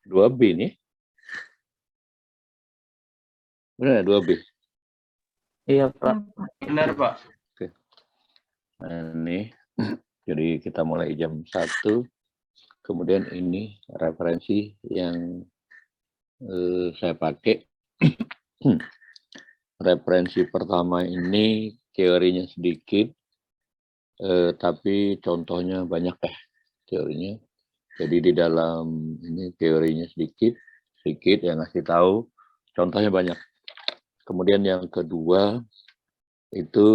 2B nih. Benar 2B. Iya, Pak. Benar, Pak. Oke. Nah, ini. Jadi kita mulai jam 1. Kemudian ini referensi yang saya pakai. Referensi pertama ini teorinya sedikit, tapi contohnya banyak teorinya. Jadi di dalam ini teorinya sedikit yang ngasih tahu, contohnya banyak. Kemudian yang kedua itu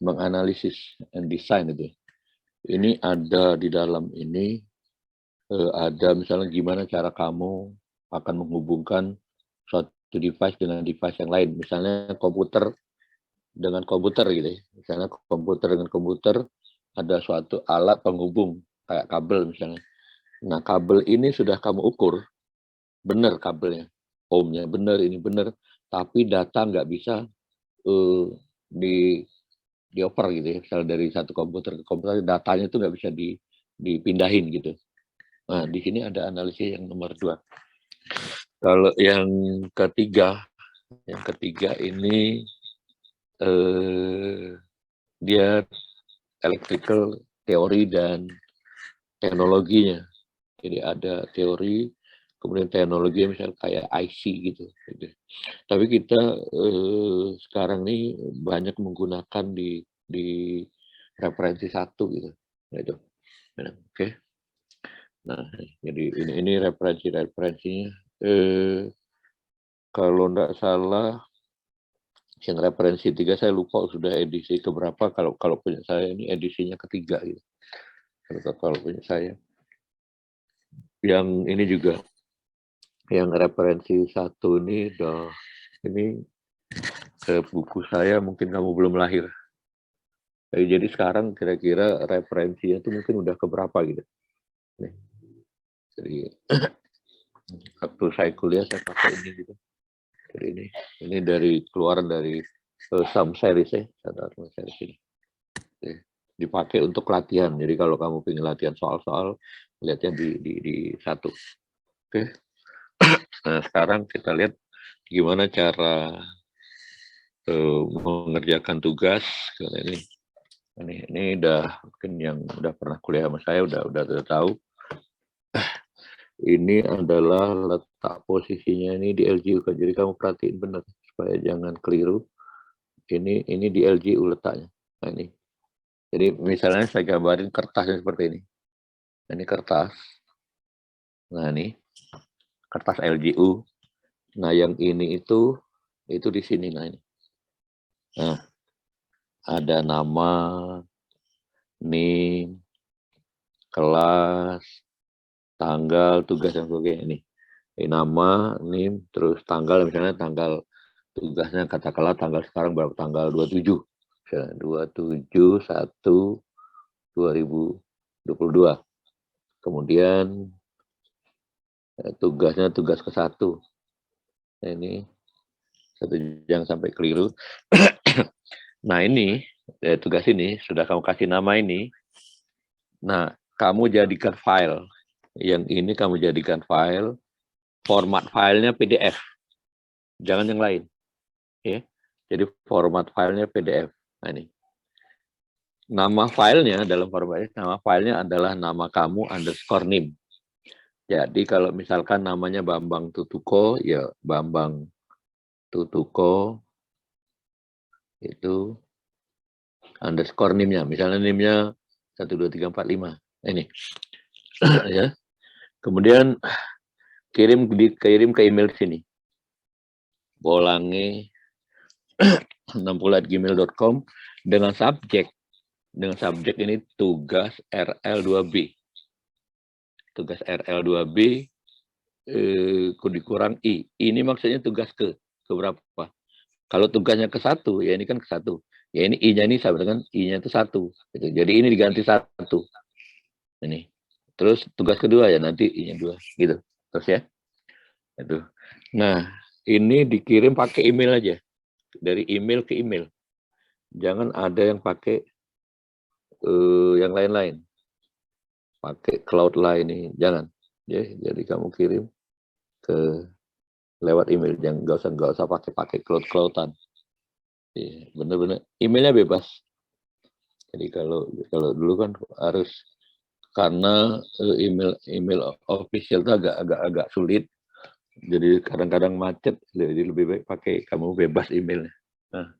menganalisis and design itu. Ini ada di dalam ini ada misalnya gimana cara kamu akan menghubungkan suatu device dengan device yang lain. Misalnya komputer dengan komputer gitu ya. Misalnya komputer dengan komputer ada suatu alat penghubung kayak kabel misalnya. Nah, kabel ini sudah kamu ukur, benar kabelnya, ohmnya benar, ini benar, tapi data nggak bisa dioper gitu ya. Misalnya dari satu komputer ke komputer, datanya itu nggak bisa dipindahin gitu. Nah, di sini ada analisis yang nomor 2. Kalau yang ketiga ini dia electrical teori dan teknologinya. Jadi ada teori, kemudian teknologi misalnya kayak IC gitu. Tapi kita sekarang ini banyak menggunakan di referensi 1 gitu. Gitu. Oke. Nah, jadi ini referensinya. Kalau enggak salah, yang referensi 3 saya lupa sudah edisi keberapa. Kalau punya saya ini edisinya ketiga gitu. Kalau punya saya. Yang ini juga, yang referensi 1 ini buku saya mungkin kamu belum lahir. Jadi sekarang kira-kira referensinya itu mungkin udah keberapa gitu. Nih. Jadi waktu saya kuliah saya pakai ini gitu. Jadi ini dari keluaran dari some series series ini. Dipakai untuk latihan. Jadi kalau kamu ingin latihan soal-soal, lihatnya di 1. Oke. Nah, sekarang kita lihat gimana cara mengerjakan tugas. Ini udah mungkin yang udah pernah kuliah sama saya udah tahu. Ini adalah letak posisinya ini di LGU. Jadi kamu perhatiin benar supaya jangan keliru. Ini di LGU letaknya. Nah, ini. Jadi misalnya saya gambarin kertasnya seperti ini. Ini kertas. Nah, ini kertas LGU. Nah, yang ini itu di sini. Nah, ini. Nah, ada nama, NIM, kelas, tanggal, tugas, dan sebagainya. Ini nama, NIM, terus tanggal, misalnya tanggal tugasnya katakanlah tanggal sekarang berapa, tanggal 27. 27/1/2022. Kemudian tugasnya tugas ke-1. Nah, ini jangan sampai keliru. Nah, ini tugas ini sudah kamu kasih nama ini. Nah, kamu jadikan file. Yang ini kamu jadikan file. Format filenya PDF. Jangan yang lain. Ya. Jadi format filenya PDF. Nah, ini. Nama filenya dalam format ini, nama filenya adalah nama kamu _NIM. Jadi kalau misalkan namanya Bambang Tutuko, ya Bambang Tutuko itu _NIM-nya. Misalnya NIM-nya 12345. Ini. Ya. Kemudian kirim ke email sini. bolange60@gmail.com dengan subjek ini tugas RL2B. Tugas RL2B dikurang I. Ini maksudnya tugas ke berapa? Kalau tugasnya ke-1, ya ini kan ke-1. Ya ini I-nya ini sama dengan I-nya itu 1. Gitu. Jadi ini diganti 1. Ini. Terus tugas kedua ya nanti I-nya 2. Gitu. Terus ya. Itu. Nah, ini dikirim pakai email aja. Dari email ke email. Jangan ada yang pakai yang lain-lain. Pakai cloud lain ini. Jangan. Ya, jadi kamu kirim ke lewat email, yang nggak usah pakai cloud-cloudan. Iya, bener-bener emailnya bebas. Jadi kalau dulu kan harus, karena email official itu agak sulit, jadi kadang-kadang macet, jadi lebih baik pakai kamu bebas emailnya. Nah,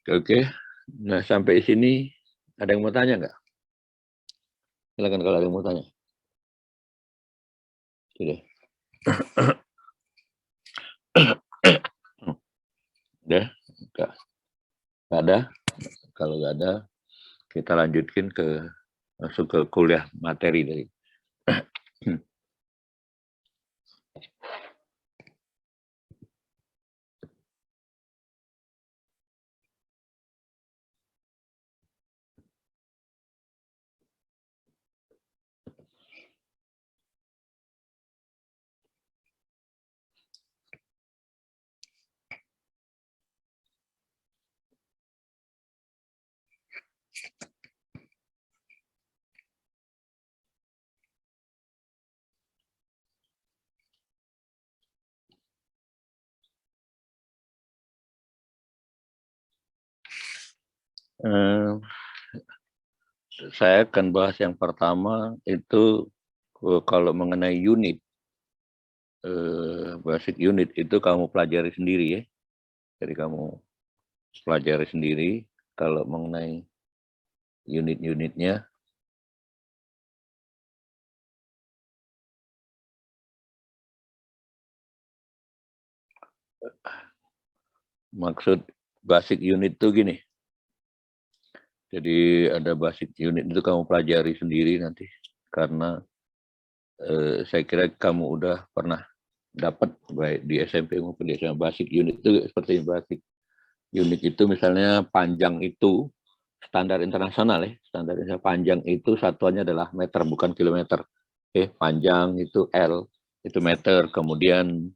oke. Nah, sampai sini ada yang mau tanya nggak? Silakan kalau ada yang mau tanya. Sudah. Udah? Nggak ada? Kalau nggak ada, kita lanjutkan masuk ke kuliah materi tadi. Saya akan bahas yang pertama itu kalau mengenai unit. Basic unit itu kamu pelajari sendiri ya. Jadi kamu pelajari sendiri kalau mengenai unit-unitnya. Maksud basic unit itu gini. Jadi ada basic unit itu kamu pelajari sendiri nanti. Karena saya kira kamu udah pernah dapat baik di SMP maupun di SMA. Basic unit itu seperti basic unit itu misalnya panjang itu standar internasional ya. Standar internasional panjang itu satuannya adalah meter bukan kilometer. Panjang itu L, itu meter. Kemudian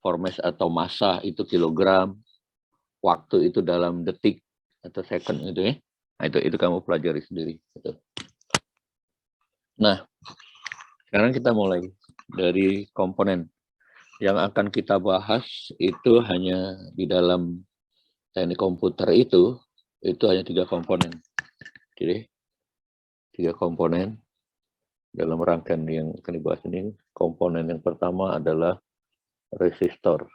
formes atau massa itu kilogram, waktu itu dalam detik atau second itu ya. Nah, itu kamu pelajari sendiri. Gitu. Nah, sekarang kita mulai dari komponen. Yang akan kita bahas itu hanya di dalam teknik komputer itu hanya 3 komponen. Jadi 3 komponen dalam rangkaian yang akan dibahas ini. Komponen yang pertama adalah resistor.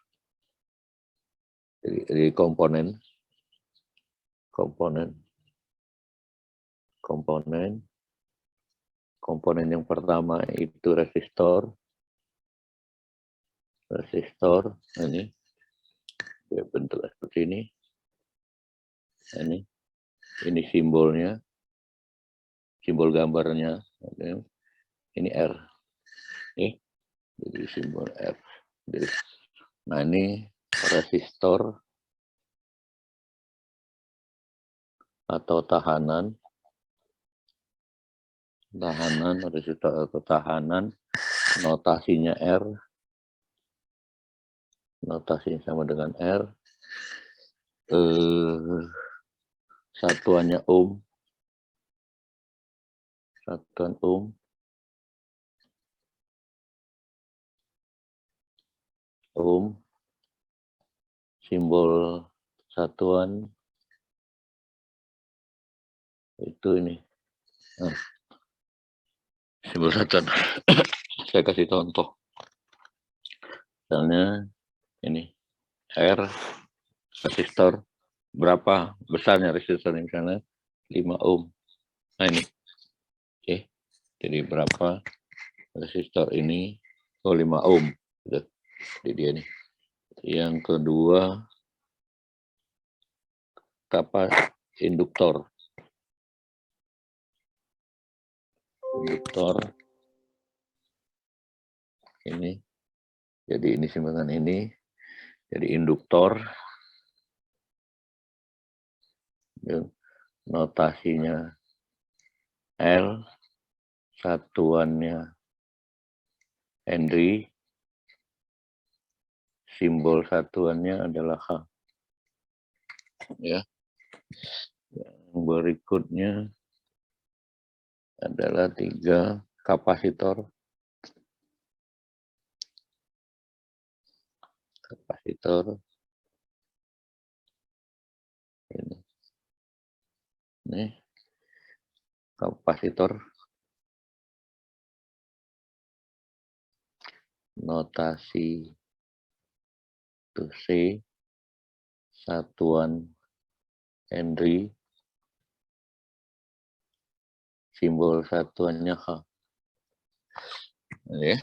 Jadi komponen yang pertama itu resistor. Ini bentuk seperti ini. Ini simbolnya, simbol gambarnya. Ini R. Jadi simbol R. Nah, ini resistor atau tahanan, resistor atau tahanan, notasinya R, notasinya sama dengan R, satuannya ohm, satuan ohm, simbol satuan itu ini. Nah, simbol satuan. Saya kasih contoh. Misalnya ini R, resistor, berapa besarnya resistor misalnya 5 ohm. Nah ini. Oke. Jadi berapa resistor ini? 5 ohm. Jadi dia nih. Yang kedua induktor. Ini. Jadi ini simbangan ini. Jadi induktor. Notasinya L, satuannya Henry, simbol satuannya adalah H. Ya. Yang berikutnya adalah 3 kapasitor. kapasitor ini. Nih, kapasitor notasi to C, satuan Henry, simbol satuannya H. Ya.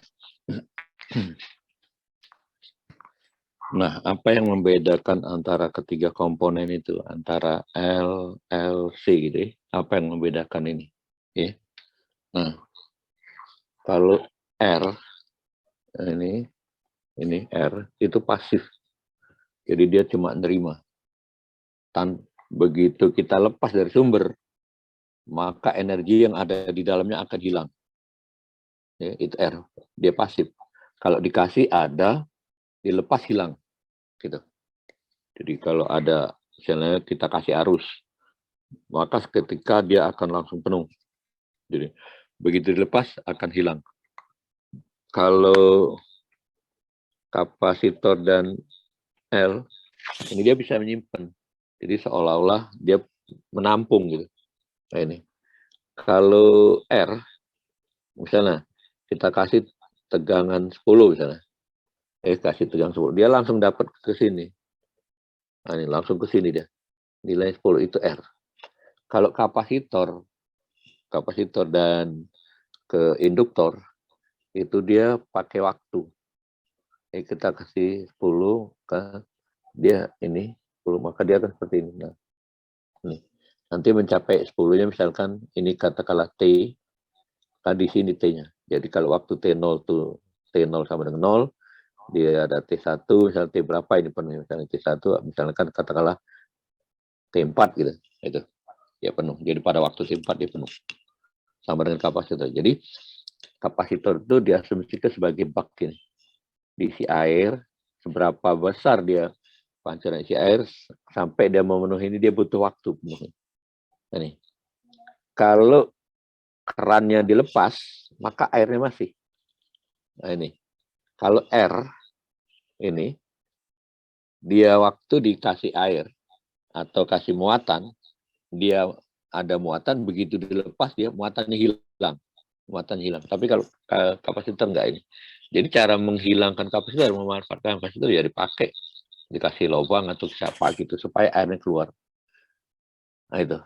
Nah, apa yang membedakan antara ketiga komponen itu, antara L, C gitu ya? Apa yang membedakan ini? Ya. Nah, kalau R ini R itu pasif, jadi dia cuma nerima. Begitu kita lepas dari sumber, maka energi yang ada di dalamnya akan hilang. Ya, itu R, dia pasif. Kalau dikasih ada, dilepas hilang, gitu. Jadi kalau ada, misalnya kita kasih arus, maka ketika dia akan langsung penuh. Jadi begitu dilepas akan hilang. Kalau kapasitor dan L, ini dia bisa menyimpan. Jadi seolah-olah dia menampung gitu. Nah ini. Kalau R, misalnya kita kasih tegangan 10 misalnya. Kasih tegangan 10. Dia langsung dapat ke sini. Nah ini langsung ke sini dia. Nilai 10 itu R. Kalau kapasitor dan ke induktor, itu dia pakai waktu. Kita kasih 10 ke dia ini 10, maka dia akan seperti ini. Nah, ini. Nanti mencapai 10-nya misalkan ini katakanlah T, kan di sini T-nya. Jadi kalau waktu T0 tuh T0 sama dengan 0, dia ada T1, misalnya T berapa ini penuh, misalnya T1, misalkan katakanlah T4 gitu. Itu. Ya penuh. Jadi pada waktu T4 dia penuh. Sama dengan kapasitor. Jadi kapasitor itu diasumsikan sebagai bak ini. Diisi air, seberapa besar dia pancaran isi air sampai dia memenuhi ini dia butuh waktu penuh. Ini. Kalau kerannya dilepas, maka airnya masih. Nah ini. Kalau R ini dia waktu dikasih air atau kasih muatan, dia ada muatan, begitu dilepas dia muatannya hilang. Muatan hilang. Tapi kalau kapasitor enggak ini. Jadi cara menghilangkan kapasitor, memanfaatkan kapasitor ya dipakai, dikasih lubang atau siapa gitu supaya airnya keluar. Nah itu.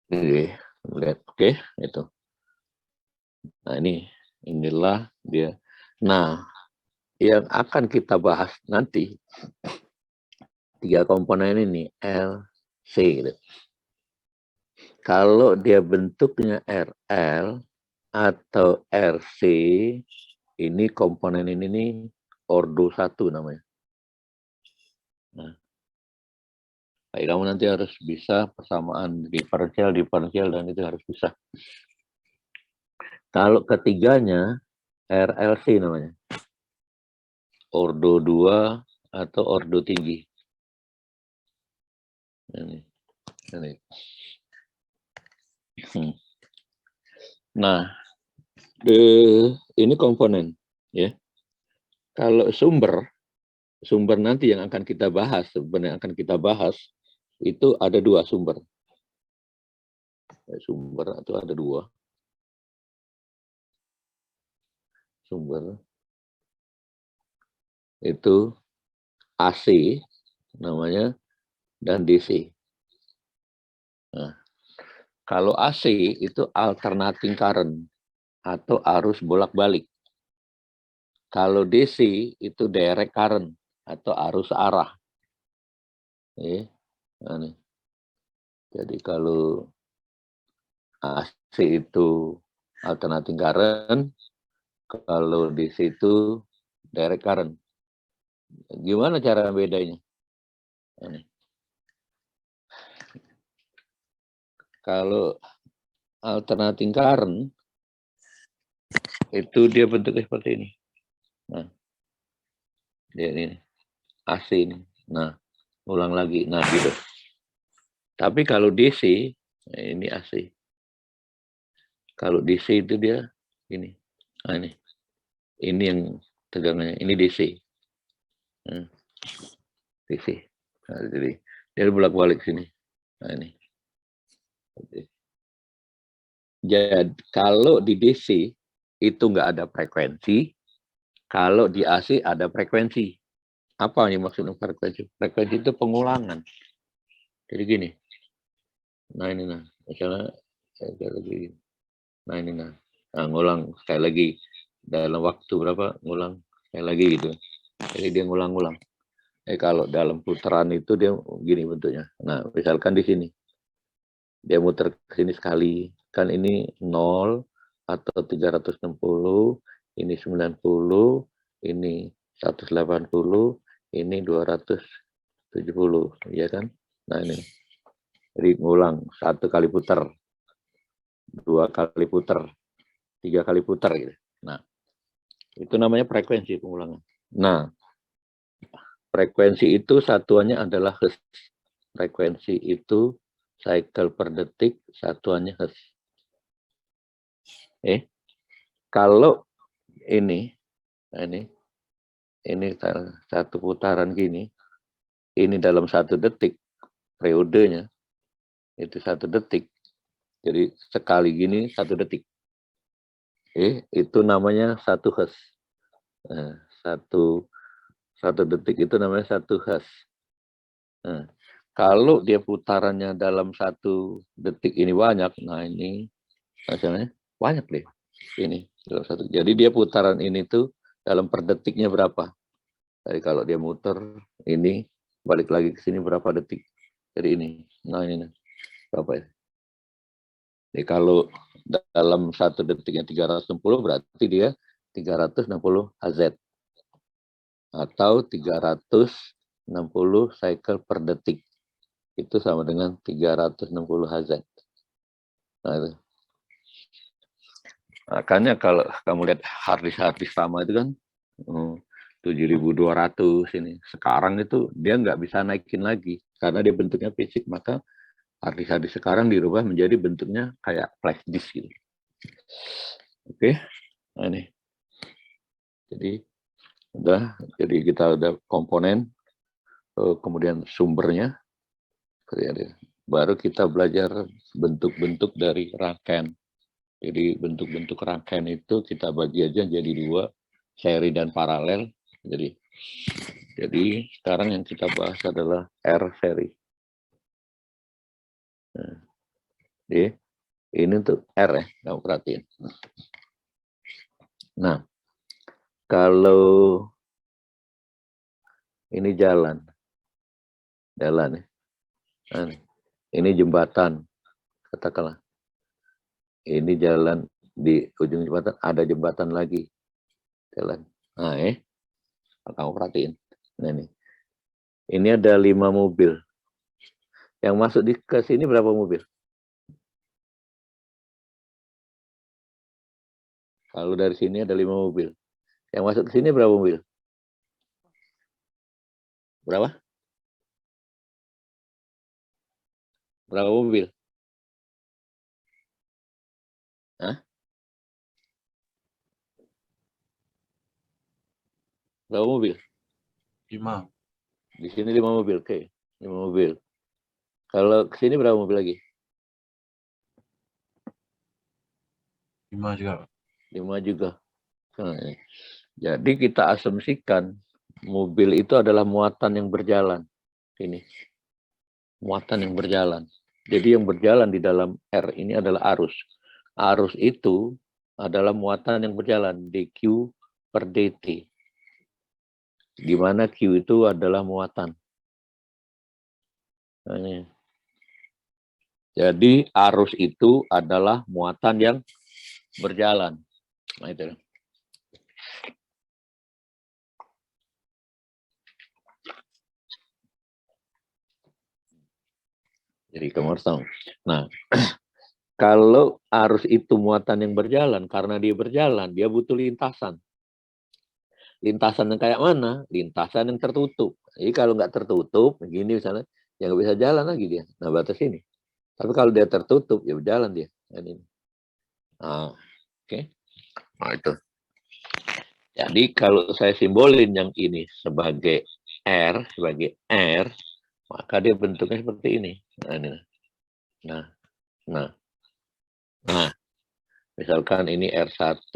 Ini lihat, oke, itu. Nah inilah dia. Nah, yang akan kita bahas nanti 3 komponen ini L, C gitu. Kalau dia bentuknya RL atau RC, ini komponen ini nih ordo 1 namanya. Nah, kamu nanti harus bisa persamaan diferensial, dan itu harus bisa. Kalau ketiganya RLC namanya. Ordo 2 atau ordo tinggi. Ini. Nah, ini komponen ya. Kalau sumber nanti yang akan kita bahas, sebenarnya akan kita bahas itu ada 2 sumber. Sumber itu ada 2. Sumber itu AC namanya dan DC. Nah, kalau AC itu alternating current atau arus bolak-balik. Kalau DC itu direct current atau arus arah. Nah, jadi kalau AC itu alternating current, kalau DC itu direct current. Gimana cara bedanya? Nah, kalau alternating current itu dia bentuknya seperti ini. Nah, dia ini AC ini. Nah, ulang lagi. Nah, gitu. Tapi kalau DC, ini AC. Kalau DC itu dia ini. Nah, ini yang tegangannya. Ini DC. DC. Nah, jadi dia bolak-balik sini. Nah, ini. Jadi kalau di DC itu nggak ada frekuensi, kalau di AC ada frekuensi. Apa yang maksudnya frekuensi? Frekuensi itu pengulangan. Jadi gini. Nah ini nah, misalnya lagi. Nah ini nah, ngulang sekali lagi dalam waktu berapa? Ngulang sekali lagi gitu. Jadi dia ngulang-ngulang. Kalau dalam putaran itu dia gini bentuknya. Nah misalkan di sini dia muter ke sini sekali. Kan ini 0 atau 360, ini 90, ini 180, ini 270, ya kan? Nah ini, jadi ngulang 1 kali putar, 2 kali putar, 3 kali putar gitu. Nah, itu namanya frekuensi pengulangan. Nah, frekuensi itu satuannya adalah hertz. Frekuensi itu cycle per detik, satuannya hertz. Kalau ini satu putaran gini, ini dalam 1 detik, periodenya itu 1 detik. Jadi sekali gini 1 detik. Itu namanya 1 hertz. Nah, satu detik itu namanya 1 hertz. Nah, kalau dia putarannya dalam 1 detik ini banyak, nah ini hasilnya banyak deh. Ini dalam 1. Jadi dia putaran ini tuh dalam per detiknya berapa? Jadi kalau dia muter ini balik lagi ke sini berapa detik? Jadi ini, nah ini berapa ya? Jadi kalau dalam 1 detiknya 360 berarti dia 360 Hz atau 360 cycle per detik. Itu sama dengan 360 Hz. Nah, itu. Makanya kalau kamu lihat harddisk sama itu kan 7.200 ini. Sekarang itu dia nggak bisa naikin lagi karena dia bentuknya fisik, maka harddisk sekarang dirubah menjadi bentuknya kayak flash disk gitu. Oke, nah ini. Jadi kita udah komponen, kemudian sumbernya, baru kita belajar bentuk-bentuk dari rangkaian. Jadi bentuk-bentuk rangkaian itu kita bagi aja jadi 2, seri dan paralel. Jadi sekarang yang kita bahas adalah R seri. Nah, ini untuk R ya, kamu perhatiin. Nah, kalau ini jalan ya. Nah, ini jembatan, katakanlah. Ini jalan, di ujung jembatan ada jembatan lagi, jalan. Nah, kamu perhatiin. Nah, ini ada 5 mobil. Yang masuk ke sini berapa mobil? Kalau dari sini ada 5 mobil. Yang masuk ke sini berapa mobil? Berapa? Berapa mobil? Hah? Berapa mobil? 5. Di sini 5 mobil, oke. 5 mobil. Kalau ke sini berapa mobil lagi? 5 juga. 5 juga. Nah, jadi kita asumsikan mobil itu adalah muatan yang berjalan. Ini. Muatan yang berjalan. Jadi yang berjalan di dalam R ini adalah arus. Arus itu adalah muatan yang berjalan, dQ per dt. Di mana Q itu adalah muatan. Nah, ini. Jadi arus itu adalah muatan yang berjalan. Nah, itu. Jadi kamu harus tahu. Nah, kalau arus itu muatan yang berjalan, karena dia berjalan, dia butuh lintasan. Lintasan yang kayak mana? Lintasan yang tertutup. Jadi kalau nggak tertutup, begini misalnya, ya nggak bisa jalan lagi dia. Nah, batas ini. Tapi kalau dia tertutup, ya berjalan dia. Ini. Nah, oke. Nah, itu. Jadi kalau saya simbolin yang ini sebagai R, maka dia bentuknya seperti ini. Nah, ini. Nah, misalkan ini R1,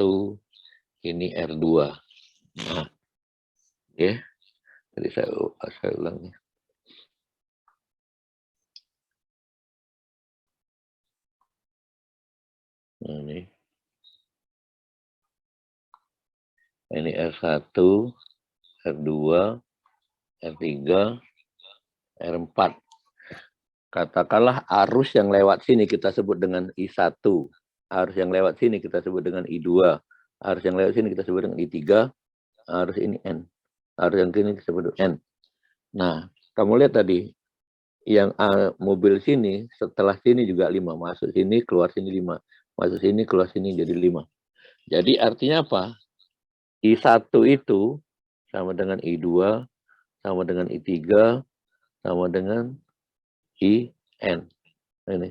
ini R2. Nah, ya. Jadi saya ulangi. Nah, ini R1, R2, R3, R4. Katakanlah arus yang lewat sini kita sebut dengan I1. Arus yang lewat sini kita sebut dengan I2. Arus yang lewat sini kita sebut dengan I3. Arus ini N. Arus yang sini kita sebut dengan N. Nah, kamu lihat tadi, yang mobil sini, setelah sini juga 5. Masuk sini, keluar sini 5. Masuk sini, keluar sini jadi 5. Jadi artinya apa? I1 itu sama dengan I2, sama dengan I3, sama dengan IN. Ini.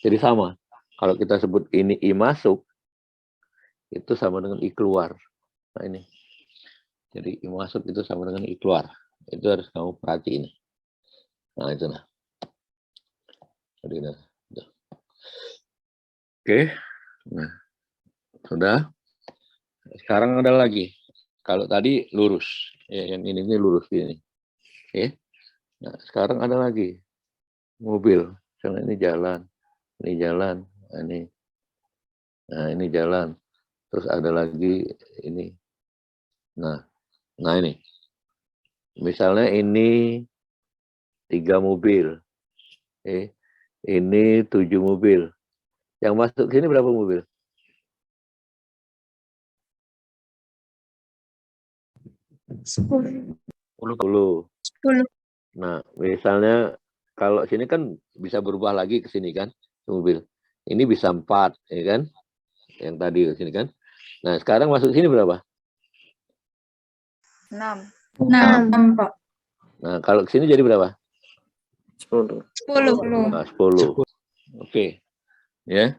Jadi sama. Kalau kita sebut ini I masuk, itu sama dengan I keluar. Nah ini. Jadi I masuk itu sama dengan I keluar. Itu harus kamu perhatiin. Nah itu nah. Jadi, nah. Oke. Nah, sudah. Sekarang ada lagi. Kalau tadi lurus. Ya, yang ini lurus ini. Oke. Nah, sekarang ada lagi. Mobil. Misalnya ini jalan. Ini jalan. Nah, ini jalan. Terus ada lagi ini. Nah ini. Misalnya ini 3 mobil. Ini 7 mobil. Yang masuk sini berapa mobil? 10. 10. Nah, misalnya kalau sini kan bisa berubah lagi ke sini kan, mobil. Ini bisa 4, ya kan? Yang tadi ke sini kan. Nah, sekarang masuk sini berapa? 6. 6, Pak. Nah, kalau ke sini jadi berapa? 10. 10. Nah, 10. Oke. Ya.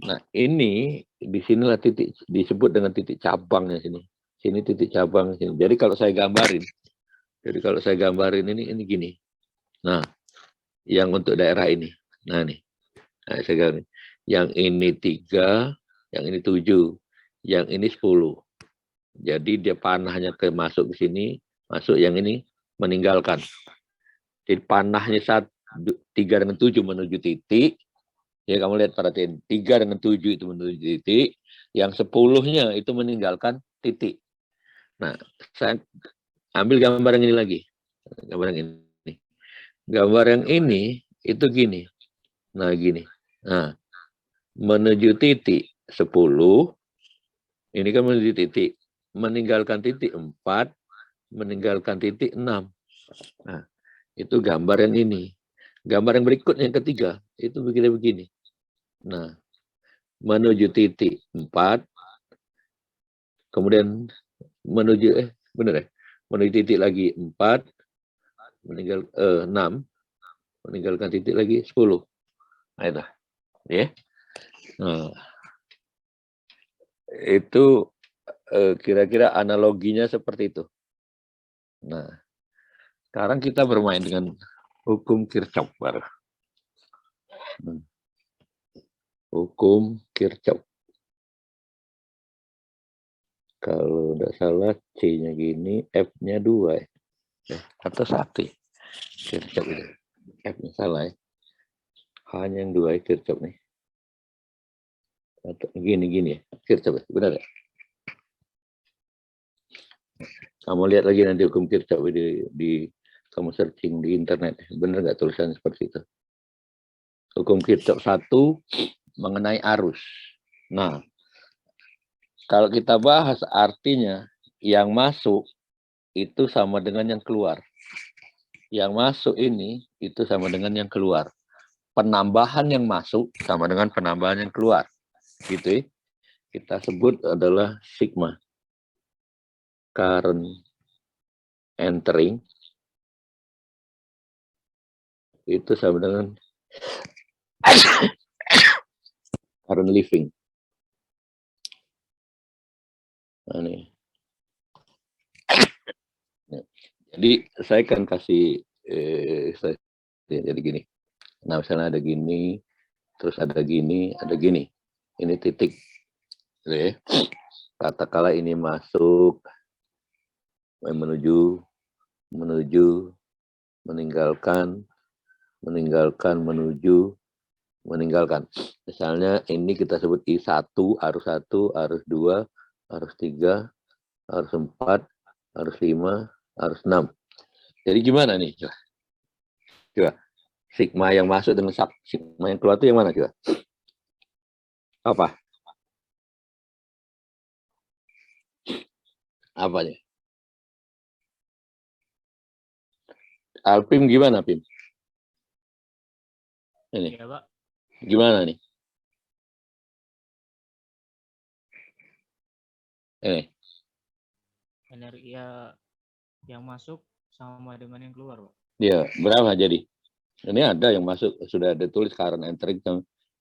Nah, ini di sinilah titik disebut dengan titik cabangnya sini. Sini titik cabang sini. Jadi kalau saya gambarin ini gini. Nah, yang untuk daerah ini. Nah, nih. Nah, saya gambarin. Yang ini 3, yang ini 7, yang ini 10. Jadi dia panahnya masuk ke sini, masuk yang ini meninggalkan. Jadi panahnya 3 dengan 7 menuju titik. Ya kamu lihat perhatiin 3 dengan 7 itu menuju titik, yang 10-nya itu meninggalkan titik. Nah, saya ambil gambar yang ini lagi. Gambar yang ini. Gambar yang ini itu gini. Nah, gini. Nah, menuju titik 10, ini kan menuju titik. Meninggalkan titik 4, meninggalkan titik 6. Nah, itu gambar yang ini. Gambar yang berikutnya yang ketiga, itu begini-begini. Nah, menuju titik 4, kemudian menuju menuju titik lagi 4, meninggal 6, meninggalkan titik lagi 10. Nah, itu. Ya. Nah, itu kira-kira analoginya seperti itu. Nah, sekarang kita bermain dengan hukum Kirchhoff. Hukum Kirchhoff. Kalau tidak salah C-nya gini, F-nya 2 ya. Atau 1 ya. Kirchhoff itu. F-nya salah ya. Hanya yang 2 ya Kirchhoff nih. Atau gini ya. Kirchhoff ya. Benar ya? Kamu lihat lagi nanti hukum Kirchhoff di kamu searching di internet. Benar nggak tulisan seperti itu? Hukum Kirchhoff 1 mengenai arus. Nah, kalau kita bahas artinya yang masuk itu sama dengan yang keluar. Yang masuk ini itu sama dengan yang keluar. Penambahan yang masuk sama dengan penambahan yang keluar. Gitu ya. Kita sebut adalah sigma. Current entering itu sama dengan current leaving. Nah, nih. Jadi saya kan kasih jadi gini. Nah, misalnya ada gini, terus ada gini, ada gini. Ini titik. Oke. Katakanlah ini masuk, menuju, meninggalkan, menuju, meninggalkan. Misalnya ini kita sebut I1, arus 1, arus 2, arus 3, arus 4, arus 5, arus 6. Jadi gimana nih? Coba. Sigma yang masuk dengan sigma yang keluar itu yang mana coba? Apa? Apanya? Alpim gimana, Pim? Ini. Iya, Pak. Gimana nih? Ini. Energi yang masuk sama dengan yang keluar, Pak. Dia berapa jadi? Ini ada yang masuk, sudah ada tulis current entering.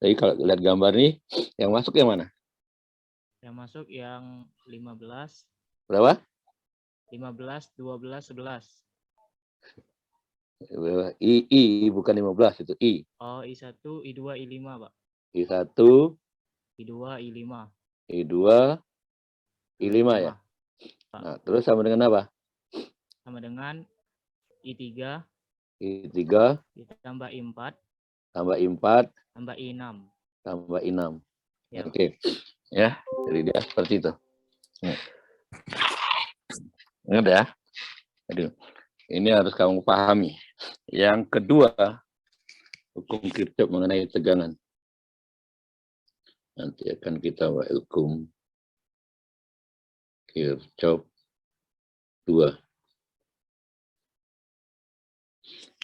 Jadi kalau lihat gambar ini, yang masuk yang mana? Yang masuk yang 15, Berapa? 15, 12, 11. I bukan 15 itu I. Oh, I1, I2, I5, Pak. I1, I2, I5. I2, I5 ya. Pak. Nah, terus sama dengan apa? Sama dengan I3, I3 ditambah I4, tambah I4 tambah I6. tambah I6. Ya, Pak. Oke. Ya, jadi dia seperti itu. Ingat ya. Aduh. Ini harus kamu pahami. Yang kedua, hukum Kirchhoff mengenai tegangan. Nanti akan kita bahas hukum Kirchhoff 2.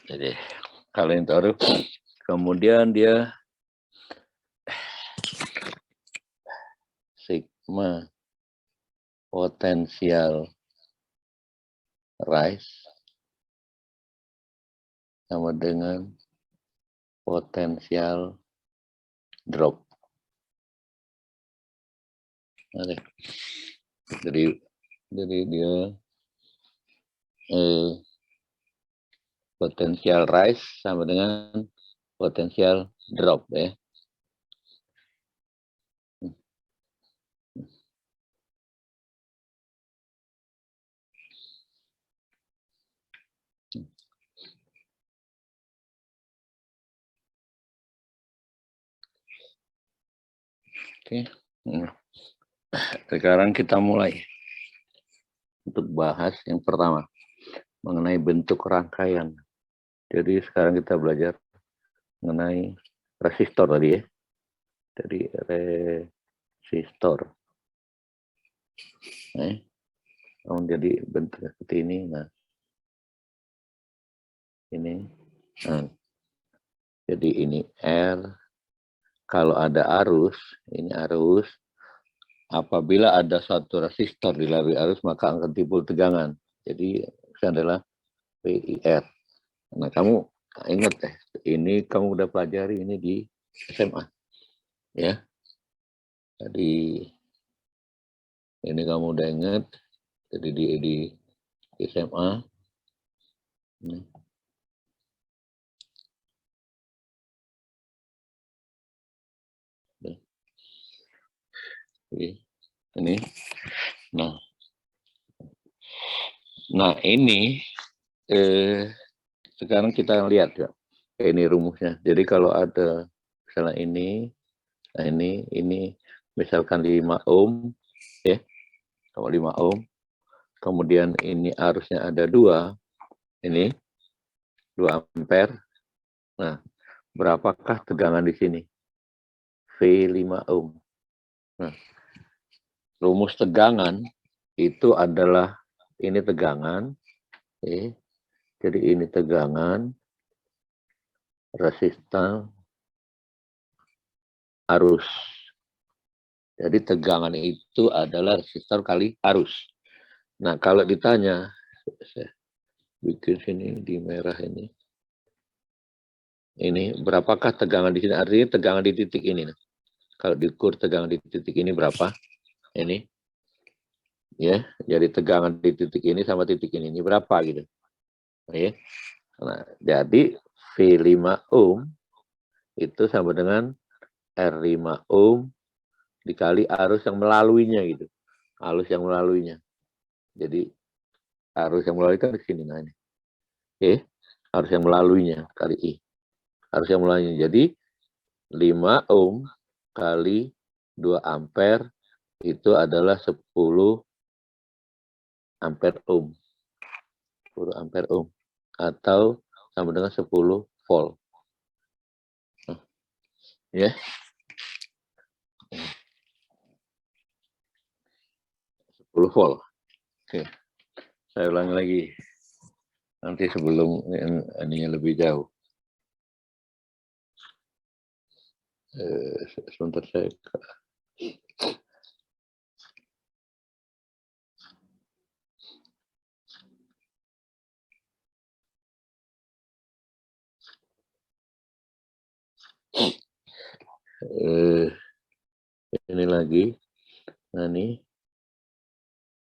Jadi, kalian taruh. Kemudian dia sigma potensial rise sama dengan potensial drop. Oke. Jadi dia potensial rise sama dengan potensial drop ya. Oke. Sekarang kita mulai untuk bahas yang pertama mengenai bentuk rangkaian. Jadi sekarang kita belajar mengenai resistor tadi ya. Jadi resistor. Jadi bentuk seperti ini. Nah, ini. Nah, jadi ini R. Kalau ada arus, ini arus. Apabila ada suatu resistor di lalui arus, maka akan timbul tegangan. Jadi itu adalah PIR. Nah, kamu ingat ini kamu udah pelajari ini di SMA. Ya. Jadi ini kamu udah ingat. Jadi di SMA. Ini. Nah ini sekarang kita lihat ya. Ini rumusnya. Jadi kalau ada misalnya ini, nah ini misalkan 5 ohm ya. Kalau 5 ohm. Kemudian ini arusnya ada 2. Ini 2 ampere. Nah, berapakah tegangan di sini? V5 ohm. Nah, rumus tegangan itu adalah ini tegangan, jadi ini tegangan, resistan, arus. Jadi tegangan itu adalah resistor kali arus. Nah kalau ditanya, saya bikin sini di merah ini berapakah tegangan di sini? Artinya tegangan di titik ini. Kalau diukur tegangan di titik ini berapa? Ini. Ya, jadi tegangan di titik ini sama titik ini berapa gitu. Ya. Nah, jadi V5 ohm itu sama dengan R5 ohm dikali arus yang melaluinya gitu. Arus yang melaluinya. Jadi arus yang melalui kan di sini. Nah ini. Oke. Arus yang melaluinya kali I. Arus yang melaluinya. Jadi 5 ohm kali 2 ampere itu adalah 10 ampere ohm. 10 ampere ohm. Atau sama dengan 10 volt. Nah, ya. 10 volt. Oke. Saya ulangi lagi. Nanti sebelum ininya lebih jauh. Sebentar saya. Ini lagi. Nah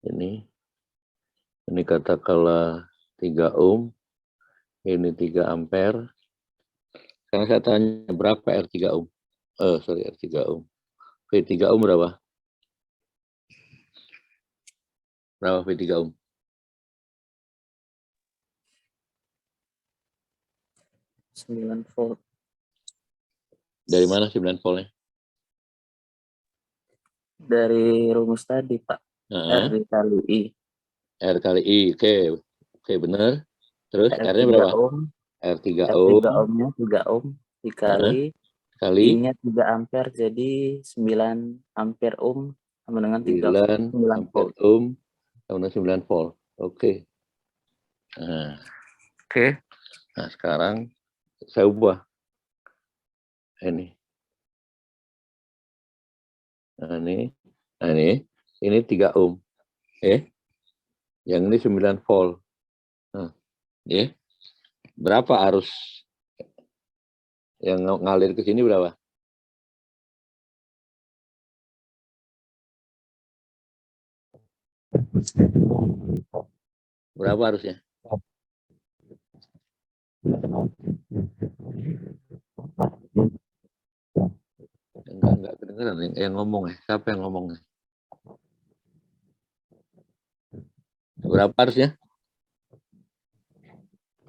ini katakanlah 3 ohm, ini 3 ampere. Sekarang saya tanya berapa R3 ohm? R3 ohm. V3 ohm berapa? Berapa V3 ohm? Sembilan volt. Dari mana 9 voltnya? Dari rumus tadi, Pak. R dikali I. R kali I. Oke, benar. Terus R-nya R3 berapa? ohm. R3 R3 ohm ohmnya 3 ohm dikali kali I-nya 3 ampere, jadi 9 ampere ohm sama dengan 9 9 ampere volt. ohm sama dengan 9 volt. Oke. Nah, oke. Nah, sekarang saya ubah. Ini. Nah, ini 3 ohm. Yang ini 9 volt. Nah, berapa arus yang ngalir ke sini berapa? Berapa arusnya? Enggak kedengeran yang ngomong ya. Siapa yang ngomong? Berapa arusnya?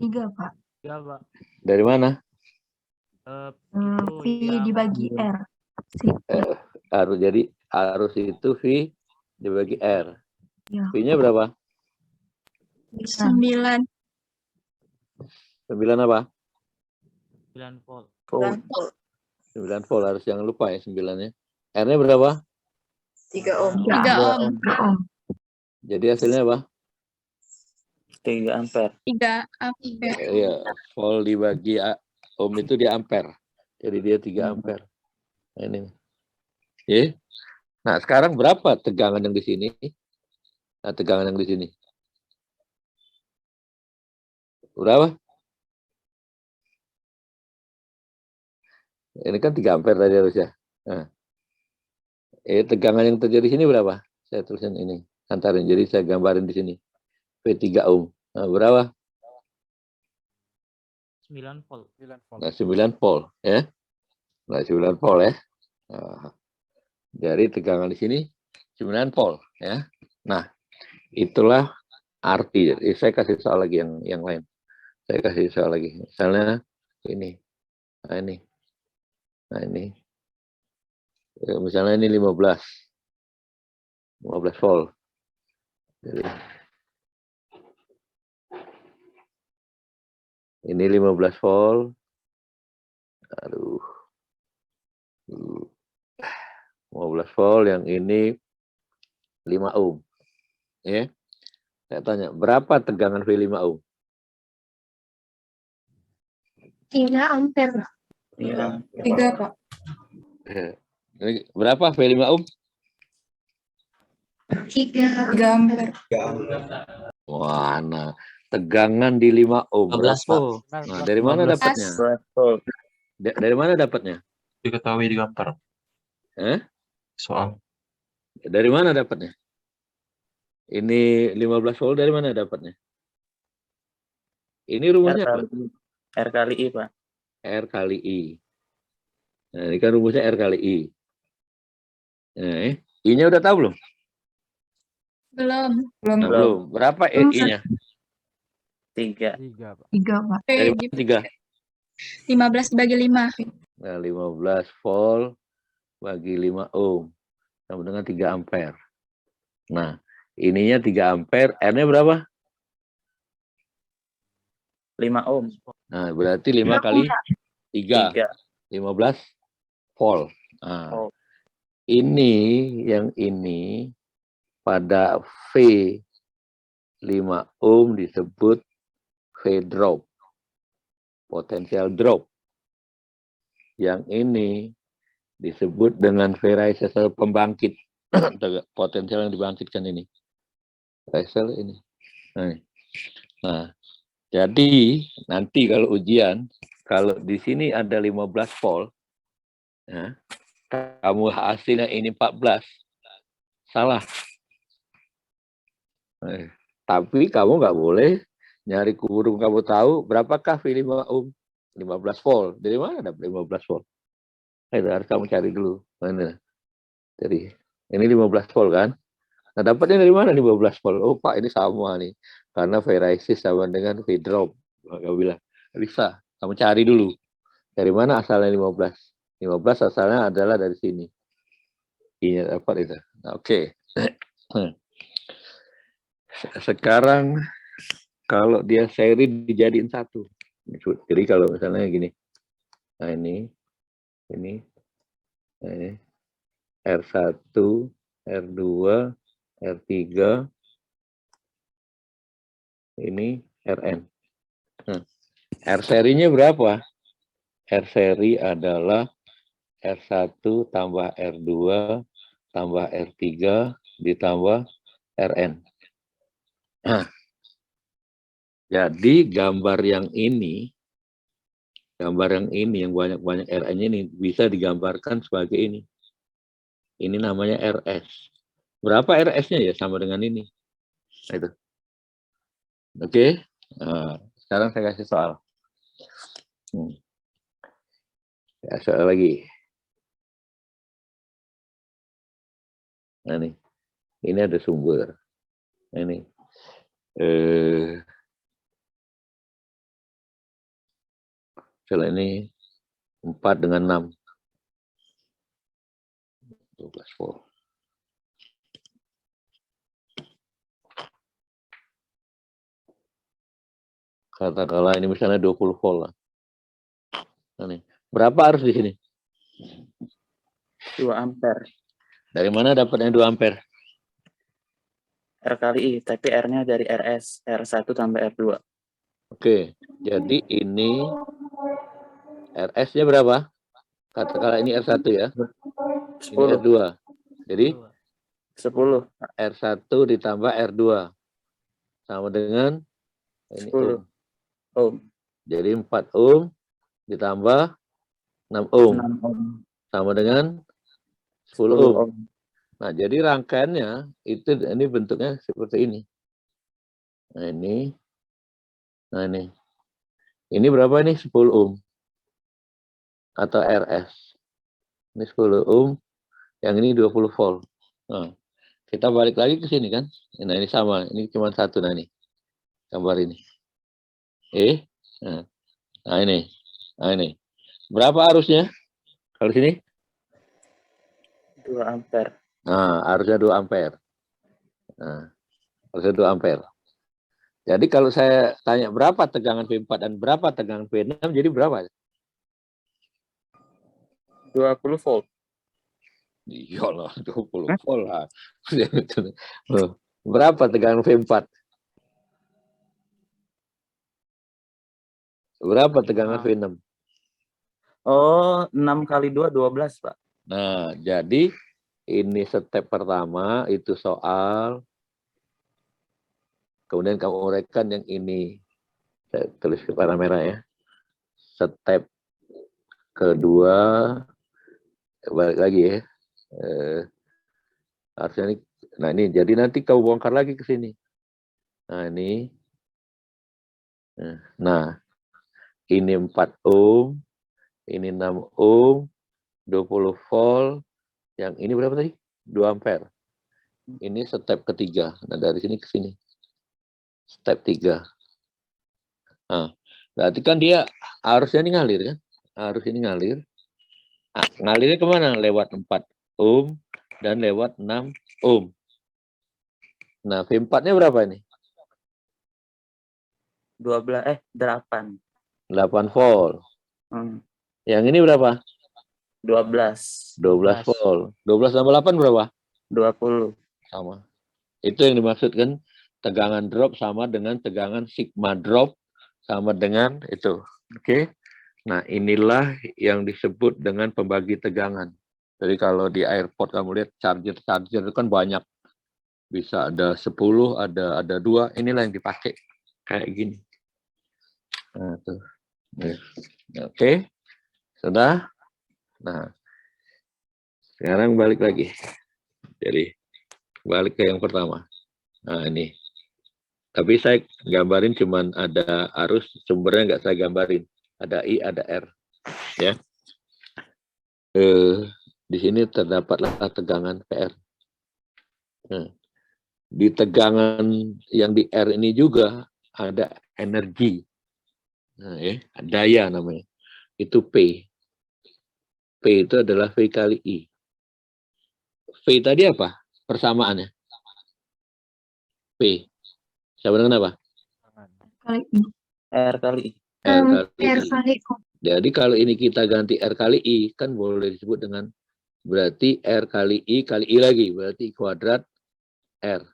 3, Pak. Ya, Pak. Dari mana? Itu V dibagi R. Arus, jadi arus itu V dibagi R. Ya. V-nya berapa? 9. 9 apa? 9 volt. 9 volt, harus jangan lupa ya 9-nya. R-nya berapa? 3 ohm. 3 ohm. Jadi hasilnya apa? 3 ampere. 3 ampere. Iya, volt dibagi ohm itu di ampere. Jadi dia 3 ampere. Nah, ini. Nah, sekarang berapa tegangan yang di sini? Nah, tegangan yang di sini. Berapa? Ini kan 3 ampere tadi harusnya. Nah, tegangan yang terjadi di sini berapa? Saya tulisin ini. Antarin. Jadi saya gambarin di sini. V3 ohm. Nah, berapa? 9 volt. Nah, 9 volt. Ya. Nah, 9 volt ya. Nah, dari tegangan di sini 9 volt. Ya. Nah, itulah arti. Jadi saya kasih soal lagi yang lain. Saya kasih soal lagi. Misalnya ini. Nah, ini. Nah, ini. Misalnya ini 15 volt. Jadi, ini 15 volt. Aduh. 15 volt, yang ini 5 ohm. Ya. Saya tanya, berapa tegangan V5 ohm? 3 ampere. 3, Pak. Ini berapa V5 ohm? 3 ampere. Wah, nah, tegangan di 5 ohm 15, berapa? Pak. Nah, dari mana 15. dapatnya? Volt. Dari mana dapatnya? Diketahui di gambar. Soal. Dari mana dapatnya? Ini 15 volt dari mana dapatnya? Ini R rumusnya apa? kali I. R kali I, Pak. R kali I. Nah, ini kan rumusnya R kali I. Nah, I-nya udah tahu belum? Belum. Nah, Belum. belum. Berapa Belum, I-nya? 3. 3, Pak. 3, Pak. Dari mana 3? 15 bagi 5. Nah, 15 volt bagi 5 ohm. Sama dengan 3 ampere. Nah, ininya 3 ampere. R-nya berapa? 5 ohm. Nah, berarti 5 kali 3. 3. 15 volt. Nah, Volt. ini yang ini pada V 5 ohm disebut V drop. Potensial drop. Yang ini disebut dengan V rise atau pembangkit. Potensial yang dibangkitkan ini. Rise ini. Nah, jadi nanti kalau ujian, kalau di sini ada 15 volt, ya, kamu hasilnya ini 14, salah. Tapi kamu nggak boleh nyari kurung kamu tahu berapakah V5 ohm 15 volt. Dari mana dapat 15 volt? Itu harus kamu cari dulu. Mana? Jadi ini 15 volt kan? Nah, dapatnya dari mana 15 volt? Oh, Pak, ini sama nih. Karena V rise sama dengan V drop. Kamu bilang, bisa. Kamu cari dulu. Dari mana asalnya 15? 15 asalnya adalah dari sini. I-nya dapat itu. Oke. Sekarang kalau dia seri dijadiin satu. Jadi kalau misalnya gini. Nah ini. Nah, ini. R1, R2, R3. Ini Rn. Nah, R serinya berapa? R seri adalah R1 tambah R2 tambah R3 ditambah Rn. Nah, jadi gambar yang ini yang banyak-banyak Rn ini bisa digambarkan sebagai ini. Ini namanya Rs. Berapa Rs-nya ya sama dengan ini? Nah, itu. Oke. Nah, sekarang saya kasih soal. Ya, soal lagi. Nah, ini ada sumber. Nah, ini. Misalnya ini 4 dengan 6. 12 volt. Katakanlah ini misalnya 20 volt lah. Nah, nih. Berapa arus di sini? 2 ampere. Dari mana dapatnya 2 ampere? R kali I, tapi R-nya dari RS. R1 tambah R2. Oke, jadi ini RS-nya berapa? Katakanlah ini R1 ya. 10. Ini R2. Jadi 10. R1 ditambah R2 sama dengan ini 10 ohm. ohm. Jadi 4 ohm ditambah 6 ohm 6 ohm. sama dengan 10 ohm. Nah, jadi rangkaiannya itu ini bentuknya seperti ini. Nah, ini. Nah, ini. Ini berapa nih? 10 ohm. Atau RS. Ini 10 ohm. Yang ini 20 volt. Nah, kita balik lagi ke sini kan. Nah, ini sama. Ini cuma satu nah nih. Gambar ini. Nah, ini. Nah, ini. Berapa arusnya? Kalau sini? 2 ampere. Nah, arusnya 2 ampere. Nah, arusnya 2 ampere. Jadi kalau saya tanya berapa tegangan V4 dan berapa tegangan V6, jadi berapa? 20 volt. Iyalah, 20 volt lah. Berapa tegangan V4? Berapa tegangan V6? Oh, 6 kali 2, 12, Pak. Nah, jadi ini step pertama itu soal. Kemudian kamu uraikan yang ini. Saya tulis ke warna merah ya. Step kedua, balik lagi ya. Harusnya ini, nah ini, jadi nanti kau bongkar lagi ke sini. Nah ini Nah, ini 4 ohm, ini 6 ohm, 20 volt, yang ini berapa tadi? 2 ampere. Ini step ketiga. Nah, dari sini ke sini. Step 3. Nah, berarti kan dia harusnya ini ngalir kan? Harus ini ngalir. Nah, ngalirnya kemana? Lewat 4 ohm dan lewat 6 ohm. Nah, V4-nya berapa ini? 8. 8 volt. Hmm. Yang ini berapa? 12. 12 volt. 12 tambah 8 berapa? 20. Sama. Itu yang dimaksudkan tegangan drop sama dengan tegangan sigma drop sama dengan itu. Oke. Nah, inilah yang disebut dengan pembagi tegangan. Jadi kalau di airport kamu lihat charger itu kan banyak. Bisa ada 10, ada 2. Inilah yang dipakai kayak gini. Nah, tuh. Oke. Sudah? Nah, sekarang balik lagi. Jadi, balik ke yang pertama. Nah, ini. Tapi saya gambarin cuman ada arus, sumbernya nggak saya gambarin. Ada I, ada R. Ya. Di sini terdapatlah tegangan PR. Nah, di tegangan yang di R ini juga ada energi. Nah, ya, daya namanya. Itu P. P itu adalah V kali I. V tadi apa? Persamaannya. P. Sama dengan apa? Kali I. R kali I. R kali R I. kali I. Jadi kalau ini kita ganti R kali I, kan boleh disebut dengan berarti R kali I lagi. Berarti kuadrat R.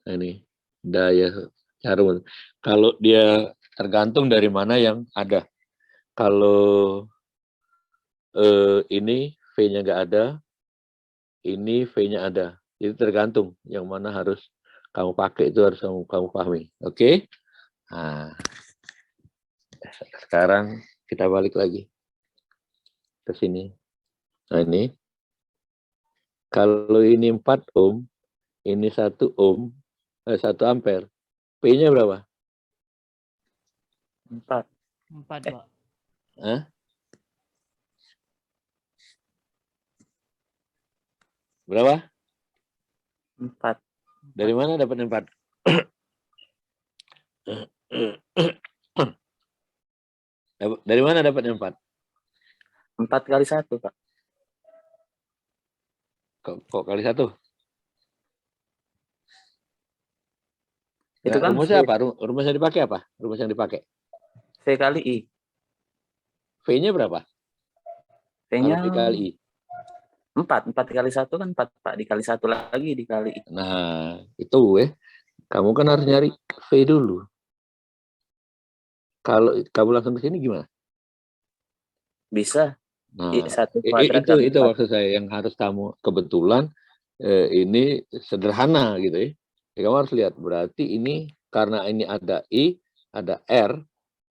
Nah, ini daya jarum. Kalau dia tergantung dari mana yang ada. Kalau ini V-nya nggak ada, ini V-nya ada. Jadi tergantung yang mana harus kamu pakai, itu harus kamu pahami. Oke? Nah, sekarang kita balik lagi ke sini. Nah, ini. Kalau ini 4 ohm, ini 1 ohm, 1 ampere. P-nya berapa? 4. 4, Pak. Hah? Berapa? 4. Dari mana dapat 4? Dari mana dapat 4? 4 kali 1, Pak. Kok kali 1? Itu Nah, kan rumusnya V, apa? Rumus yang dipakai apa? Rumus yang dipakai. V kali I. V-nya berapa? V-nya Kalau V kali I. 4. 4 kali 1 kan 4, Pak. Dikali 1 lagi dikali I. Nah, itu kamu kan harus nyari V dulu. Kalau kamu langsung ke sini gimana? Bisa. Nah, 1 kuadrat kali itu 4. maksud saya yang harus kamu kebetulan ini sederhana gitu ya. Kamu harus lihat berarti ini karena ini ada I, ada R,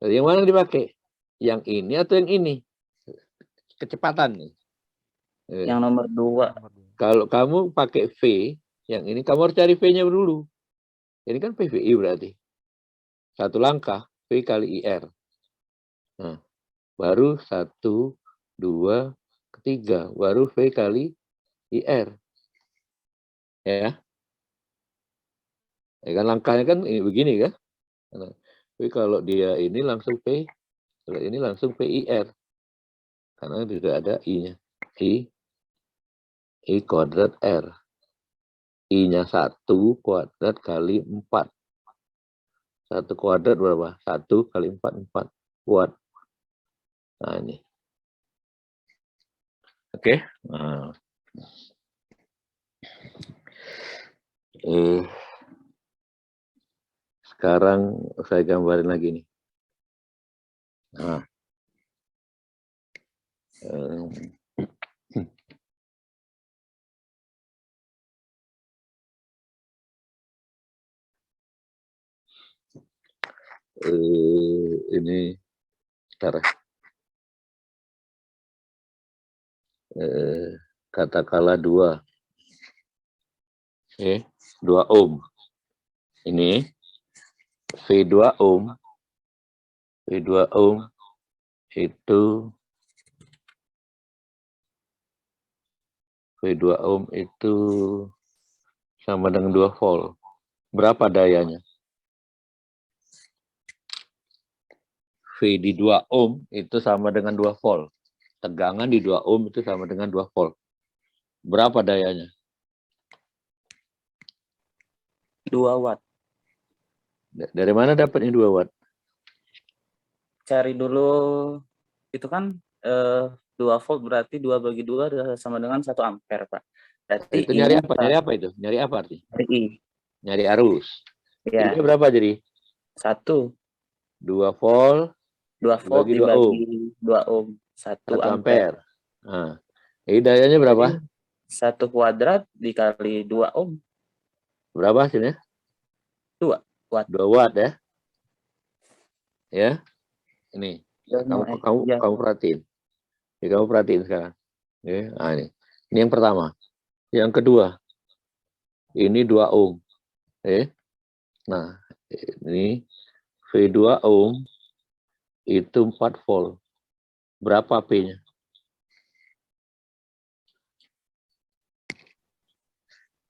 yang mana dipakai? Yang ini atau yang ini? Kecepatan nih. Yang nomor 2. Kalau kamu pakai V, yang ini kamu harus cari V-nya dulu. Ini kan PVI berarti. Satu langkah, V kali IR. Nah, baru 1, 2, 3. Baru V kali IR. Ya. Ya kan langkahnya kan ini begini kan. Nah, tapi kalau dia ini langsung P, kalau ini langsung PIR. Karena tidak ada I-nya. I kuadrat R. I-nya 1 kuadrat kali 4. 1 kuadrat berapa? 1 kali 4, 4 kuad. Nah, ini. Oke. Nah. Sekarang saya gambarin lagi nih. Nah. Ini sekarang katakanlah 2 ohm. Ini V2 ohm V2 ohm itu sama dengan 2 volt. Berapa dayanya? V di 2 ohm itu sama dengan 2 volt. Tegangan di 2 ohm itu sama dengan 2 volt. Berapa dayanya? 2 watt. Dari mana dapatnya 2 watt? Cari dulu, itu kan 2 volt berarti 2 bagi 2 sama dengan 1 ampere, Pak. Berarti Itu nyari ini apa? Nyari apa itu? Nyari apa arti? Dari I. Nyari arus. Ya, Ini berapa jadi? 1. 2 volt 2 volt dibagi 2 ohm. dibagi 2 ohm. 1 1 ampere. ampere. Nah, ini dayanya berapa? Jadi, 1 kuadrat dikali 2 ohm. Berapa hasilnya? 2 watt. 2 watt ya. Ya. Ini. Kamu perhatiin. Jadi kamu perhatiin sekarang. Ya. Nah, ini. Ini yang pertama. Yang kedua. Ini 2 ohm. Nah, ini V2 ohm itu 4 volt. Berapa P-nya?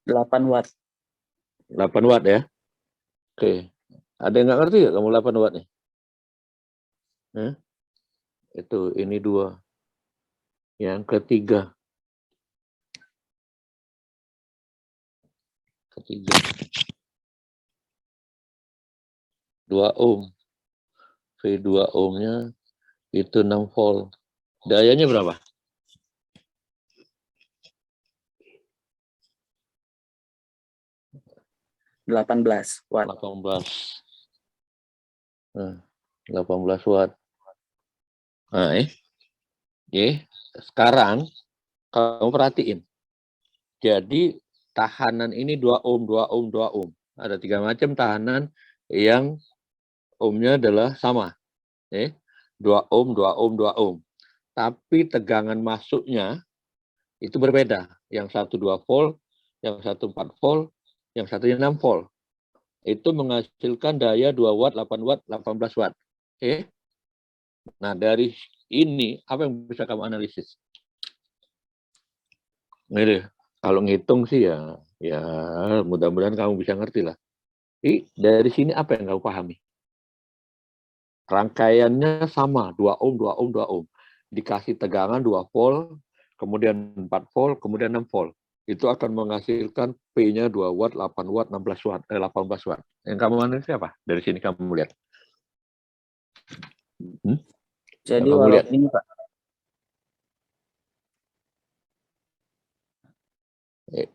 8 watt. 8 watt ya. Oke. Ada yang nggak ngerti nggak kamu 8 watt nih? Itu, ini 2. Yang ketiga. 2 ohm. V2 ohmnya itu 6 volt. Dayanya berapa? 18 watt. 18. Nah, 18 watt. Nah, sekarang kamu perhatiin. Jadi tahanan ini 2 ohm, 2 ohm, 2 ohm. Ada 3 macam tahanan yang ohmnya adalah sama. 2 ohm, 2 ohm, 2 ohm. Tapi tegangan masuknya itu berbeda. Yang satu 2 volt, yang satu 4 volt, yang satunya 6 volt. Itu menghasilkan daya 2 watt, 8 watt, 18 watt. Nah, dari ini apa yang bisa kamu analisis? Ini kalau ngitung sih ya mudah-mudahan kamu bisa ngerti lah. Dari sini apa yang kamu pahami? Rangkaiannya sama, 2 ohm, 2 ohm, 2 ohm. Dikasih tegangan 2 volt, kemudian 4 volt, kemudian 6 volt. Itu akan menghasilkan P-nya 2 watt, 8 watt, 16 watt, 18 watt. Yang kamu analisis apa? Dari sini kamu lihat. Jadi kamu walau lihat. ini, Pak.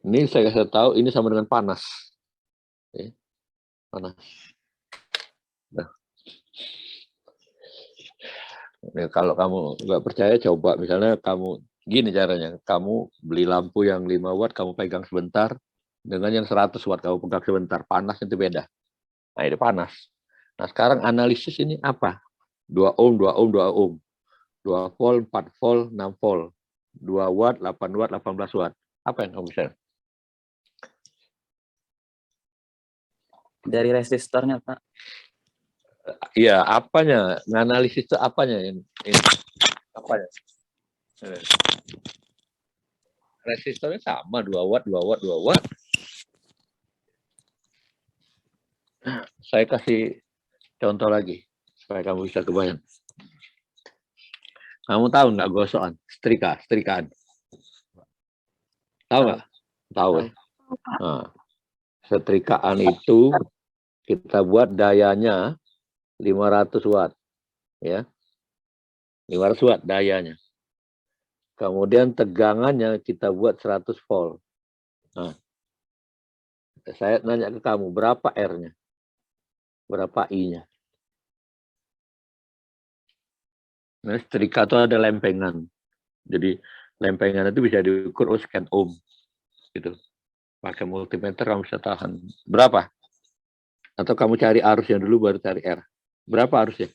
Ini saya kasih tahu, ini sama dengan panas. Panas. Nah. Kalau kamu nggak percaya, coba misalnya kamu gini caranya, kamu beli lampu yang 5 watt, kamu pegang sebentar, dengan yang 100 watt kamu pegang sebentar, panas itu beda. Nah, ini panas. Nah, sekarang analisis ini apa? 2 ohm, 2 ohm, 2 ohm. 2 volt, 4 volt, 6 volt. 2 watt, 8 watt, 18 watt. Apa yang kamu bisa? Dari resistornya, Pak. Iya, apanya? Nganalisis itu apanya? Ini. Apanya? Resistornya sama, 2 watt, 2 watt, 2 watt. Saya kasih contoh lagi, supaya kamu bisa kebayang. Kamu tahu nggak gosokan? Setrikaan. Tahu nggak? Tahu ya? Nah, setrikaan itu kita buat dayanya 500 watt. Ya. 500 watt dayanya. Kemudian tegangannya kita buat 100 volt. Nah, saya nanya ke kamu, berapa R-nya? Berapa I-nya? Nah, setrika itu ada lempengan. Jadi lempengan itu bisa diukur sekian ohm. Gitu. Pakai multimeter kamu bisa tahan. Berapa? Atau kamu cari arusnya dulu baru cari R. Berapa arusnya?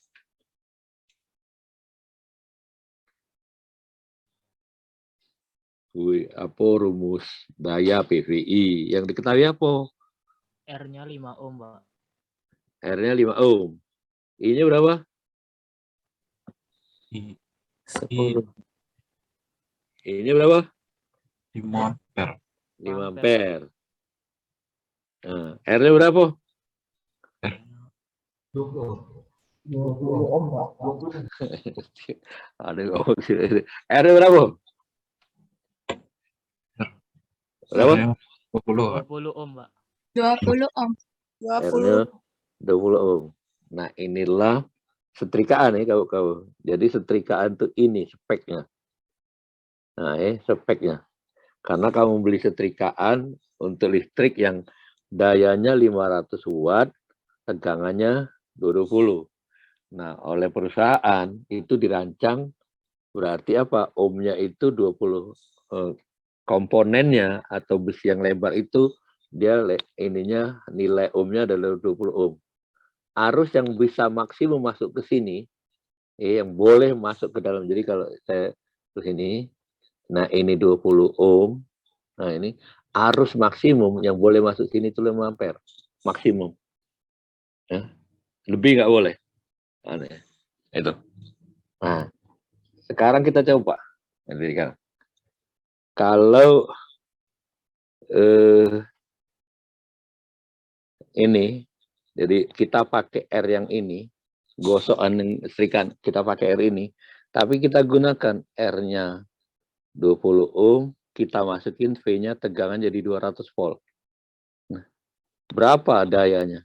Apa rumus daya PVI? Yang diketahui apa? R-nya 5 ohm, Pak. R-nya 5 ohm. I-nya berapa? I, 10. Ini berapa? 5 ampere. 5 ampere. Nah, R-nya berapa? R. 20 ohm, Pak. Ada yang ngomong sini. R-nya berapa? Berapa? R-nya 20, Pak. 20 ohm, Pak. 20 ohm. R-nya 20 ohm. Nah, inilah setrikaan ya kau. Jadi setrikaan tuh ini speknya. Nah, speknya. Karena kamu beli setrikaan untuk listrik yang dayanya 500 watt, tegangannya 20. Nah, oleh perusahaan itu dirancang berarti apa? Ohmnya itu 20 komponennya atau besi yang lebar itu dia ininya nilai ohmnya adalah 20 ohm. Arus yang bisa maksimum masuk ke sini yang boleh masuk ke dalam. Jadi kalau saya ke sini, nah ini 20 ohm. Nah, ini arus maksimum yang boleh masuk sini itu 5 ampere maksimum. Ya. Lebih nggak boleh. Aneh. Itu. Nah, sekarang kita coba. Jadi, kalau ini, jadi kita pakai R yang ini, gosokan yang setrikaan, kita pakai R ini, tapi kita gunakan R-nya 20 ohm, kita masukin V-nya tegangan jadi 200 volt. Nah, berapa dayanya?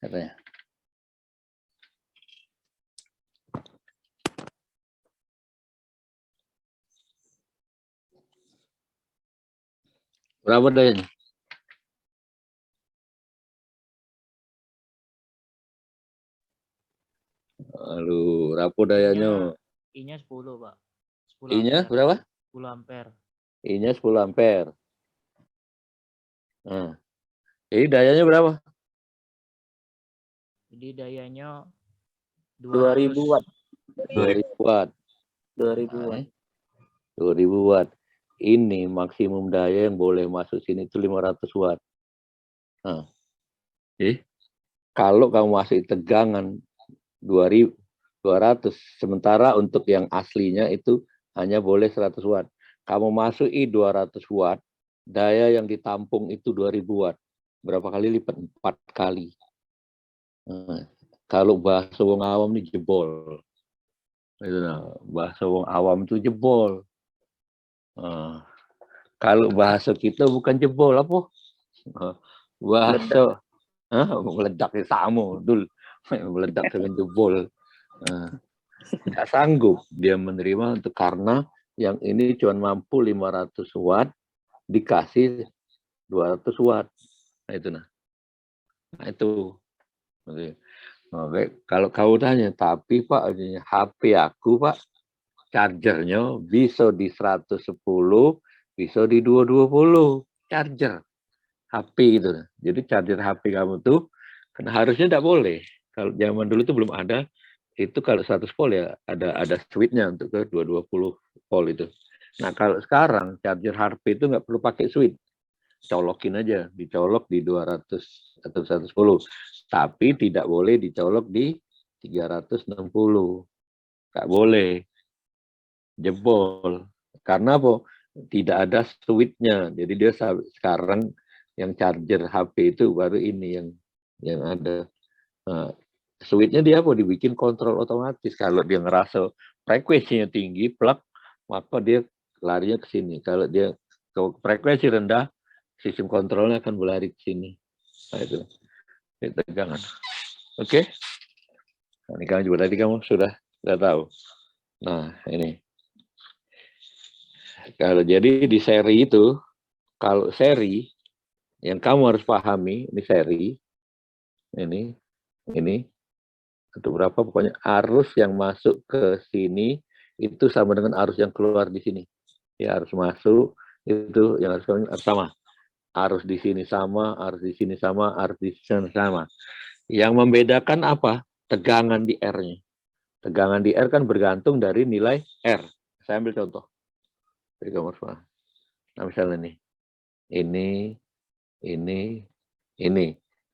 Katanya. Berapa dayanya? Aduh, berapa dayanya? I-nya 10, Pak. 10 I-nya ampere. berapa? 10 ampere. I-nya 10 ampere. Nah, ini dayanya berapa? Jadi dayanya 2000 watt. 2000 watt. 2000 watt. 2000 watt. Ini maksimum daya yang boleh masuk sini itu 500 watt. Nah, kalau kamu masih tegangan 2200, sementara untuk yang aslinya itu hanya boleh 100 watt. Kamu masuki 200 watt, daya yang ditampung itu 2000 watt. Berapa kali lipat? 4 kali. Nah, kalau bahasa wong awam ini jebol. Itu nah, bahasa wong awam itu jebol. Nah, kalau bahasa kita bukan jebol apa? Bahasa meledak sama dul. Meledak dengan jebol. Nggak sanggup dia menerima untuk karena yang ini cuma mampu 500 watt dikasih 200 watt. Nah itu Oke. Oke. Kalau kau tanya, tapi Pak, HP aku Pak, chargernya bisa di 110, bisa di 220 charger HP gitu. Jadi charger HP kamu tuh kan harusnya tidak boleh. Kalau zaman dulu tuh belum ada, itu kalau 100 volt ya ada switch-nya untuk ke 220 volt itu. Nah kalau sekarang charger HP itu nggak perlu pakai switch, colokin aja, dicolok di 200 atau 110, tapi tidak boleh dicolok di 360, nggak boleh, jebol. Karena apa? Tidak ada switch-nya. Jadi dia sekarang yang charger HP itu baru ini yang ada. Nah, switch-nya dia apa? Dibikin kontrol otomatis. Kalau dia ngerasa frekuensinya tinggi, plug, maka dia larinya ke sini. Kalau dia ke frekuensi rendah, sistem kontrolnya akan berlari ke sini. Nah, itu tegangan. Oke? Nah, ini kamu juga tadi kamu sudah tahu. Nah, ini. Kalau jadi di seri itu, kalau seri, yang kamu harus pahami, ini seri, ini, atau berapa, pokoknya arus yang masuk ke sini, itu sama dengan arus yang keluar di sini. Ya, arus masuk, itu yang harus sama. Arus di sini sama, arus di sini sama, arus di sini sama. Yang membedakan apa? Tegangan di R-nya. Tegangan di R kan bergantung dari nilai R. Saya ambil contoh. Jadi kamu harus paham. Nah, misalnya nih, ini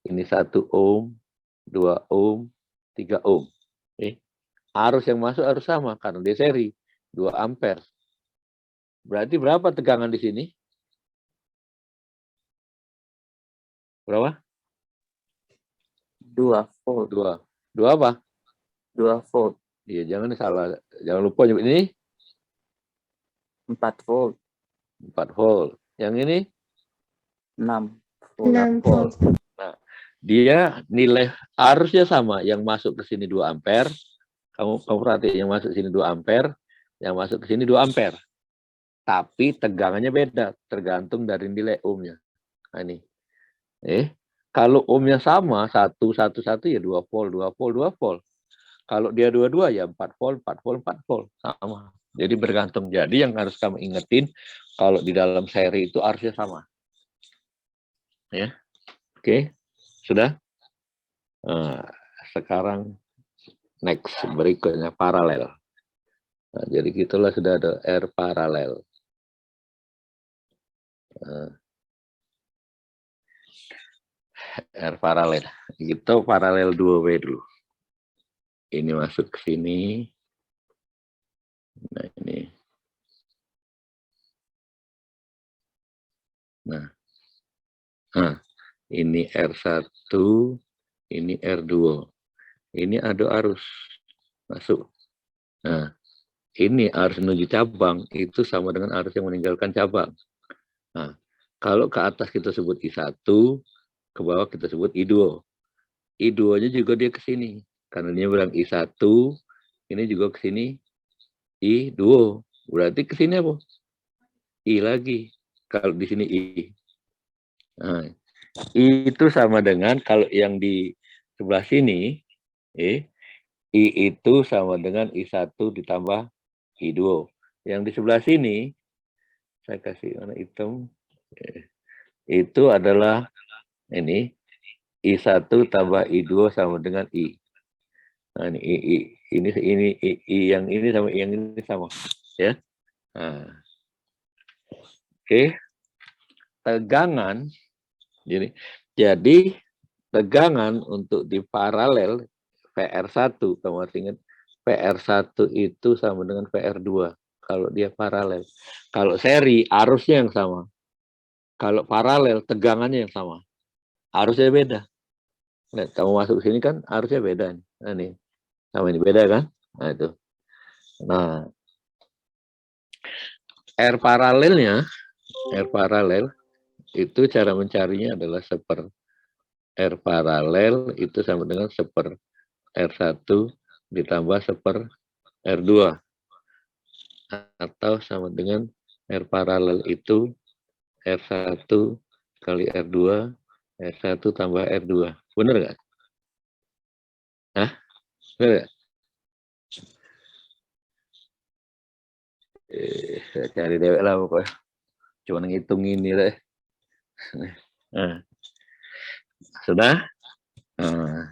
1 ohm, 2 ohm, 3 ohm. arus yang masuk harus sama karena dia seri 2 ampere. Berarti berapa tegangan di sini? Berapa? 2 volt. 2. 2 apa? 2 volt. Iya, jangan salah. Jangan lupa nyebut ini 4 volt. 4 volt. Yang ini 6 volt. 6 volt. dia nilai arusnya sama, yang masuk ke sini 2 ampere. Kamu perhatiin yang masuk ke sini 2 ampere, yang masuk ke sini 2 ampere. Tapi tegangannya beda, tergantung dari nilai ohmnya. Nah, ini. Kalau ohmnya sama, 1 ya 2 volt, 2 volt, 2 volt. Kalau dia 2 ya 4 volt, 4 volt, 4 volt. Sama. Jadi bergantung. Jadi yang harus kamu ingetin, kalau di dalam seri itu arusnya sama. Ya. Oke. Sudah? Nah, sekarang next, berikutnya paralel. Nah, jadi gitulah sudah ada R paralel. R paralel. Itu paralel 2W dulu. Ini masuk ke sini. Nah, ini. Nah, ini R1, ini R2. Ini ada arus masuk. Nah, ini arus menuju cabang, itu sama dengan arus yang meninggalkan cabang. Nah, kalau ke atas kita sebut I1, ke bawah kita sebut I2. I2-nya juga dia ke sini. Karena dia bilang I1, ini juga ke sini I2. Berarti ke sini apa? I lagi. Kalau di sini I. Nah, I itu sama dengan kalau yang di sebelah sini, I itu sama dengan I1 ditambah I2. Yang di sebelah sini, saya kasih warna hitam, itu adalah ini, I1 tambah I2 sama dengan I. Nah, ini I yang ini sama I yang ini sama. Ya. Nah. Oke. Tegangan, jadi tegangan untuk di paralel PR1, kamu harus ingat PR1 itu sama dengan PR2 kalau dia paralel. Kalau seri arusnya yang sama. Kalau paralel tegangannya yang sama. Arusnya beda. Nah, kamu masuk sini kan arusnya beda nih. Nah, ini sama ini beda kan? Nah, itu. Nah, R paralel itu cara mencarinya adalah seper R paralel itu sama dengan seper R1 ditambah seper R2. Atau sama dengan R paralel itu R1 kali R2, R1 tambah R2. Benar nggak? Hah? Benar nggak? Saya cari dewek lah pokoknya. Cuma ngitung ini deh. Nah, sudah? Nah.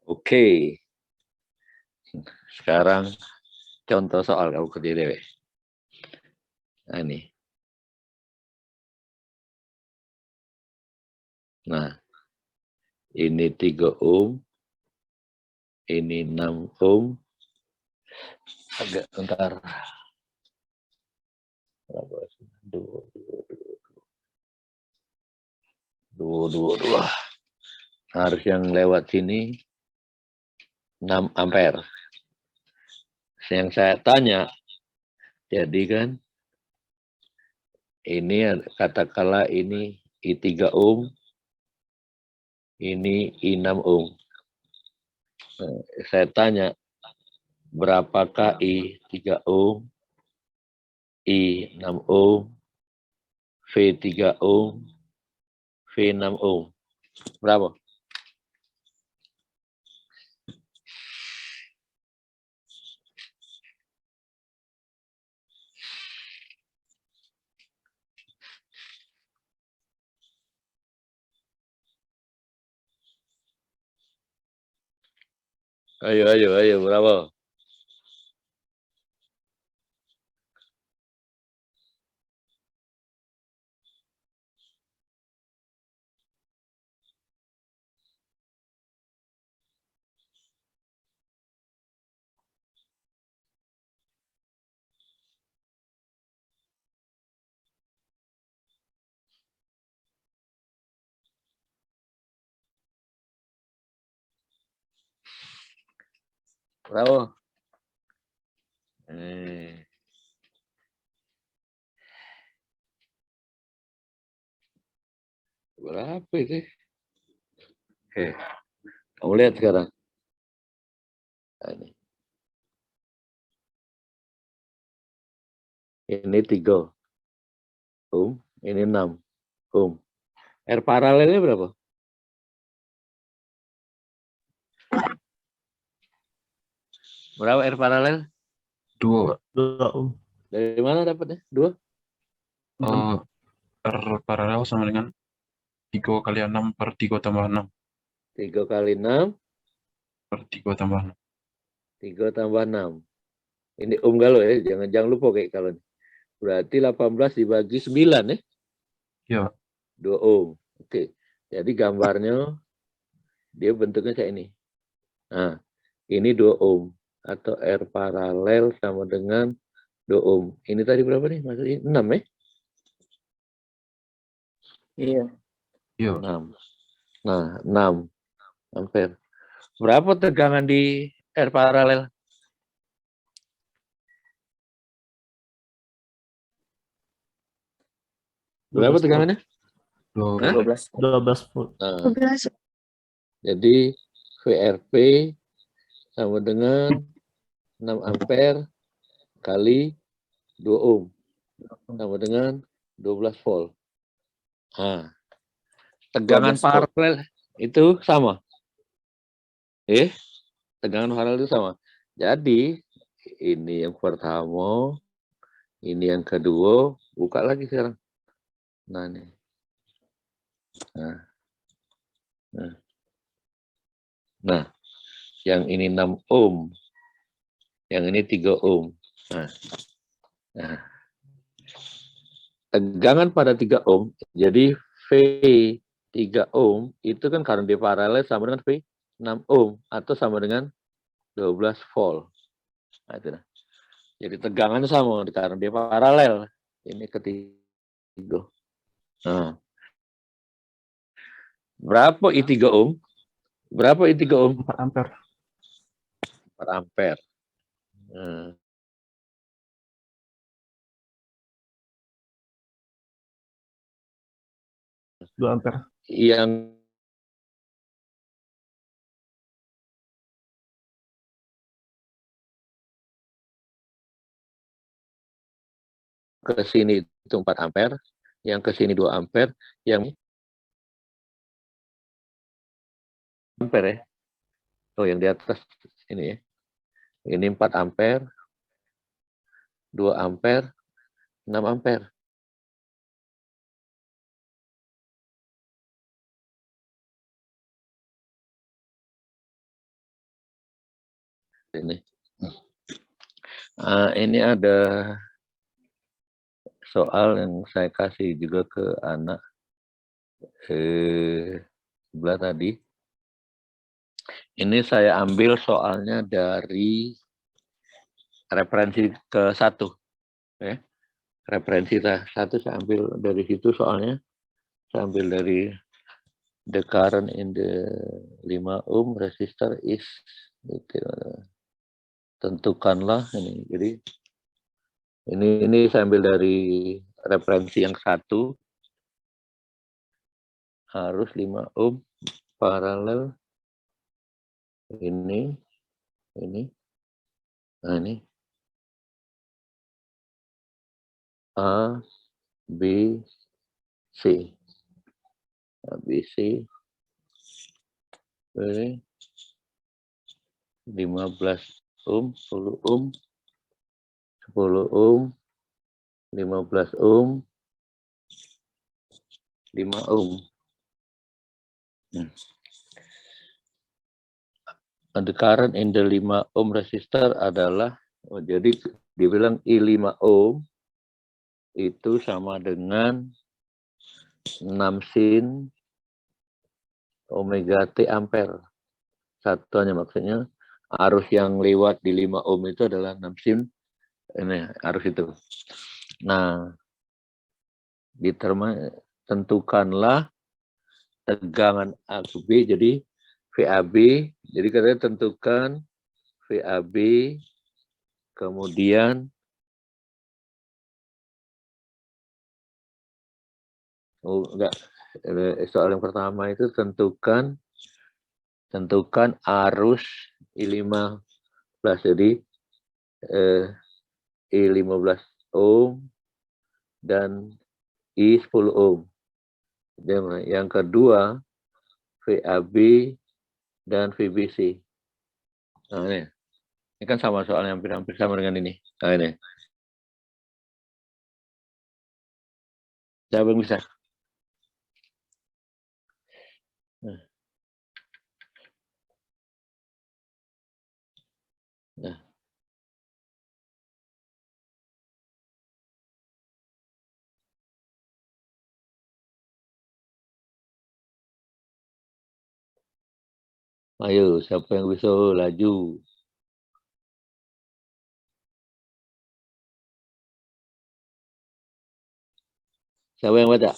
Oke. Sekarang contoh soal kamu kerja dewek. Nah, ini. Nah, ini 3 ohm. Ini 6 ohm. Agak bentar. Dua. Harus yang lewat sini 6 ampere. Yang saya tanya, jadi kan ini katakanlah ini I3 ohm, ini I6 ohm. Nah, saya tanya, berapakah I3 ohm, I6 ohm, V3 ohm, V6 ohm? Berapa? Ayo, berapa? Berapa? Berapa itu? Oke, kamu lihat sekarang. Nah, ini 3 ohm, ini 6 ohm. R paralelnya berapa? Berapa R paralel? 2, Pak. 2 Om. Dari mana dapatnya? 2? R paralel sama dengan 3 kali 6 per 3 tambah 6 3 kali 6, per 3 tambah 6. 3 tambah 6. Ini ohm kalau ya, jangan lupa kayak kalau ini. Berarti 18 dibagi 9 ya? Iya, 2 ohm. Oke. Jadi gambarnya dia bentuknya kayak ini. Nah, ini 2 ohm atau R paralel sama dengan 2 ohm. Ini tadi berapa nih? Maksudnya 6 ya? Iya. iya. 6. Nah, 6 ampere. Berapa tegangan di R paralel? Berapa 12 volt. tegangannya? 12. 12. 12 volt. Nah, 12. jadi VRP sama dengan 6 ampere kali 2 ohm sama dengan 12 volt. Nah, tegangan 12 volt. paralel itu sama. Tegangan paralel itu sama. Jadi ini yang pertama, ini yang kedua, buka lagi sekarang. Nah, ini. Nah, yang ini 6 ohm, yang ini 3 ohm. Nah. Tegangan pada 3 ohm, jadi V 3 ohm itu kan karena dia paralel sama dengan V 6 ohm atau sama dengan 12 volt. Nah, itu. Jadi tegangannya sama karena dia paralel. Ini ketiga. Nah, berapa I3 ohm? Berapa I3 ohm? 4 ampere. 4 ampere. Nah. Dua ampere. Yang ke sini itu 4 ampere, yang ke sini 2 ampere, yang ampere ya. Oh, yang di atas ini ya. Ini 4 ampere, 2 ampere, 6 ampere. Ini ada soal yang saya kasih juga ke anak sebelah tadi. Ini saya ambil soalnya dari referensi ke 1. Ya. Referensi ke 1 saya ambil dari situ soalnya. Saya ambil dari the current in the 5 ohm resistor is gitu. Tentukanlah ini. Jadi ini saya ambil dari referensi yang 1 harus 5 ohm paralel ini. Nah, ini A, B, C. A, B, C. 15 ohm, 10 ohm, 10 ohm, 15 ohm, 5 ohm. The current in the 5 ohm resistor adalah, jadi dibilang I5 ohm itu sama dengan 6 sin omega T ampere. Satuannya maksudnya arus yang lewat di 5 ohm itu adalah 6 sin ini arus itu. Nah, tentukanlah tegangan A ke B, jadi VAB, jadi katanya tentukan VAB, kemudian soal yang pertama itu tentukan arus I15, jadi I15 ohm dan I10 ohm. Dan yang kedua VAB dan VBC. Nah, ini kan sama soalnya, hampir sama dengan ini. Nah, ini. Siapa yang bisa? Nah. Ayo, siapa yang bisa laju? Siapa yang baca?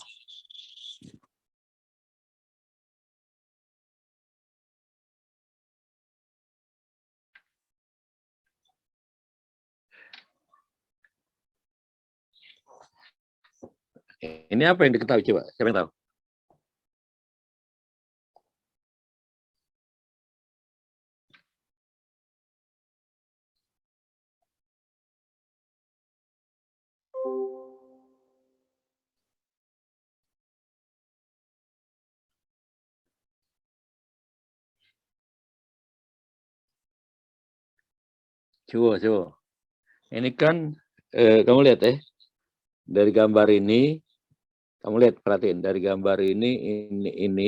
Ini apa yang diketahui coba? Siapa yang tahu? Coba. Ini kan kamu lihat dari gambar ini, kamu lihat, perhatiin dari gambar ini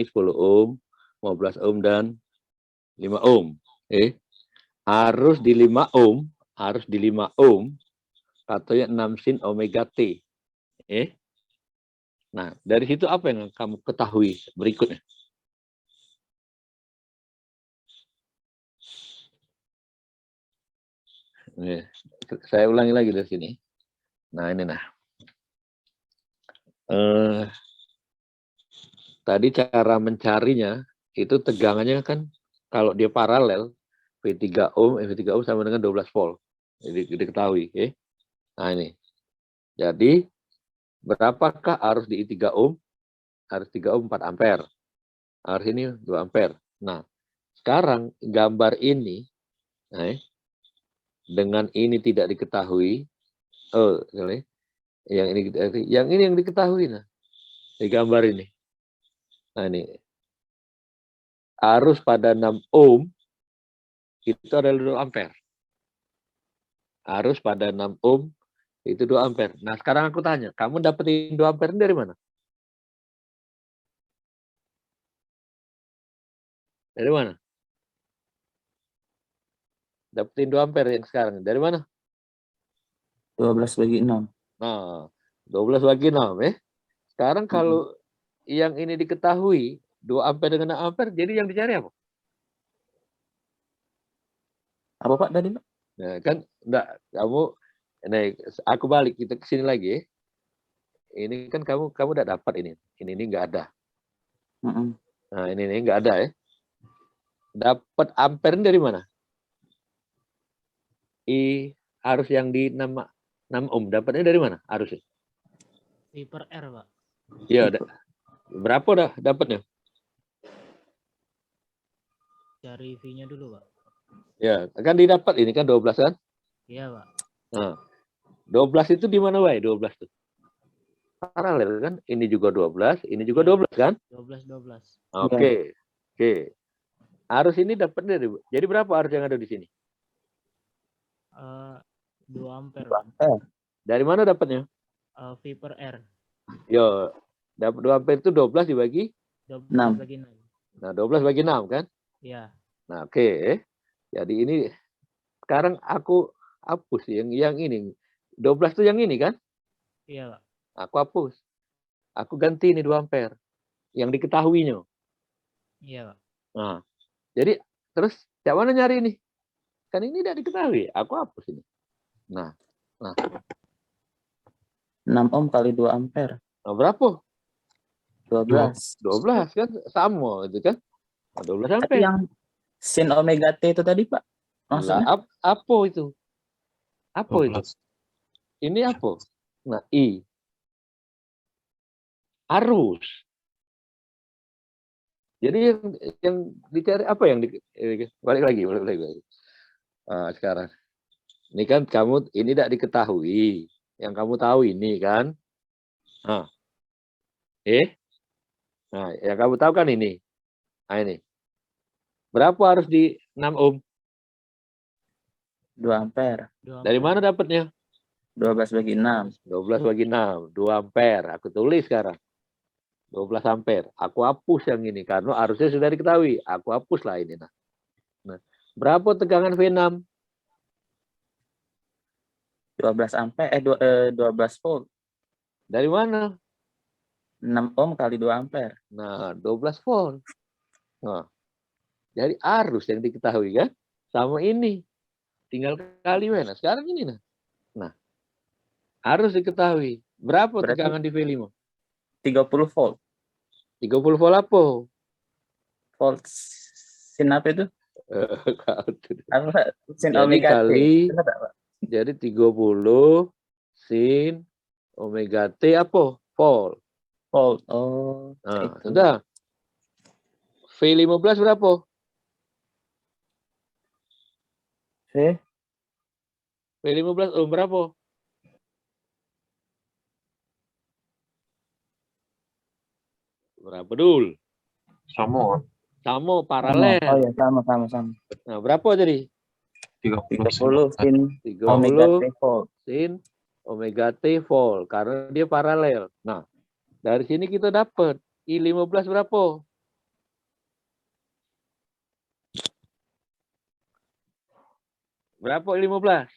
10 ohm, 15 ohm dan 5 ohm. Arus di 5 ohm katanya 6 sin omega T. Nah, dari situ apa yang kamu ketahui berikutnya? Saya ulangi lagi dari sini. Nah, ini tadi cara mencarinya itu tegangannya kan kalau dia paralel V3 ohm sama dengan 12 volt. Jadi diketahui, Nah, ini. Jadi berapakah arus di I3 ohm? Arus 3 ohm 4 ampere. Arus ini 2 ampere. Nah, sekarang gambar ini dengan ini tidak diketahui. Yang ini yang diketahui di gambar ini. Nah, ini arus pada 6 ohm itu adalah 2 ampere. Arus pada 6 ohm itu 2 ampere. Nah, sekarang aku tanya, kamu dapetin 2 ampere dari mana? Dari mana? Dapetin 2 ampere yang sekarang. Dari mana? 12/6. Nah, 12/6 Sekarang kalau yang ini diketahui 2 ampere dengan 6 ampere, jadi yang dicari apa? Apa Pak tadi Pak? Nah, kan enggak, kamu aku balik kita ke sini lagi. Ini kan kamu udah dapat ini. Ini enggak ada. Nah, ini enggak ada Dapat ampere dari mana? Arus yang di 6 ohm dapatnya dari mana arusnya? V per R, Pak. Iya, berapa dah dapatnya? Cari V-nya dulu, Pak. Ya, kan didapat ini kan 12 kan? Iya, Pak. Nah, 12 itu di mana, Wai? 12 itu. Paralel kan? Ini juga 12, ini juga 12 kan? 12. Oke. Arus ini dapat dari, jadi berapa arus yang ada di sini? 2 ampere. Dari mana dapatnya? V per R. Yo, dapat 2 ampere itu 12 dibagi 12 bagi 6. Nah, 12 bagi 6 kan? Iya. Nah, oke. Jadi ini sekarang aku hapus yang ini. 12 itu yang ini kan? Iya, Pak. Aku hapus. Aku ganti ini 2 ampere. Yang diketahuinya. Iya, Pak. Nah, jadi terus yang mana nyari ini? Kan ini tidak diketahui. Aku hapus ini. Nah. 6 ohm kali 2 ampere. Nah, berapa? 12. 12 kan sama itu kan? Nah, 12 Tapi ampere. yang sin omega T itu tadi Pak, Maksudnya? Apa itu? Apa itu? 12. Ini apa? Nah, I. Arus. Jadi yang dicari apa yang balik lagi. Nah, sekarang ini kan kamu ini tidak diketahui. Yang kamu tahu ini kan. Nah, nah, yang kamu tahu kan ini. Nah, ini. Berapa harus di 6 ohm? 2 ampere. Dari mana dapatnya? 12 bagi 6. 12 bagi 6, 2 ampere. Aku tulis sekarang. 12 ampere. Aku hapus yang ini karena arusnya sudah diketahui. Aku hapuslah ini. Nah, berapa tegangan V6? 12 ampere 12 volt. Dari mana? 6 ohm kali 2 ampere. Nah, 12 volt. Nah, jadi arus yang diketahui kan sama ini. Tinggal kali mana? Sekarang ini nah. Harus diketahui. Berapa Berarti tegangan di V5? 30 volt. 30 volt apa? Volt sin apa itu? Apa? Sin Jadi omega T. kali Benar tak, Pak? jadi 30 sin omega T apa? Volt. Volt. Oh, Nah, itu. sudah. V15 berapa? V15 ohm berapa? Berapa dul? Sama. Sama Oh paralel. ya, sama. Nah, berapa jadi? 30 30 sin 30 omega T volt. sin omega T volt karena dia paralel. Nah, dari sini kita dapat I15 berapa? Berapa I15?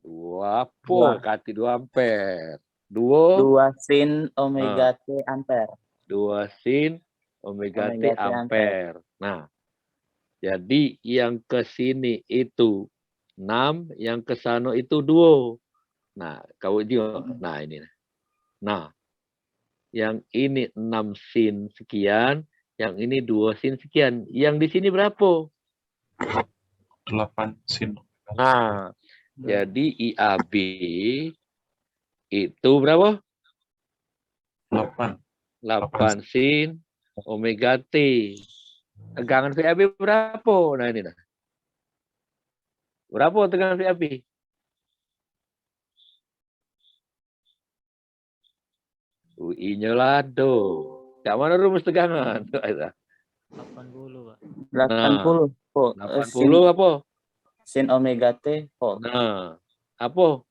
2 volt kati 2 ampere. 2 sin omega T ampere. 2 sin omega T ampere. Nah, jadi yang ke sini itu 6, yang ke sana itu 2. Nah, kau juga. Nah, ini. Nah, yang ini 6 sin sekian, yang ini 2 sin sekian. Yang di sini berapa? 8 sin. Nah, jadi IAB itu berapa? 8. 8 sin omega T. Tegangan VAB berapa? Nah, ini nah. Berapa tegangan VAB? UI-nya lado. Yang mana rumus tegangan? 80, Pak. 80 volt. 80 apa? Sin omega T volt. Nah, apa?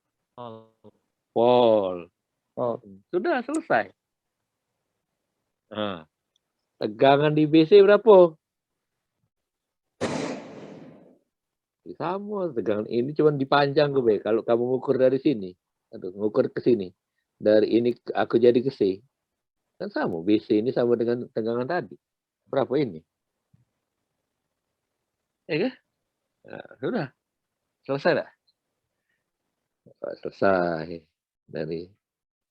Volt. Sudah selesai. Nah, tegangan di BC berapa? Sama, tegangan ini cuma dipanjang ke B. Kalau kamu ngukur dari sini, ngukur ke sini. Dari ini aku jadi ke C. Kan sama, BC ini sama dengan tegangan tadi. Berapa ini? Ya kan? Nah, sudah. Selesai dah? Selesai. Dari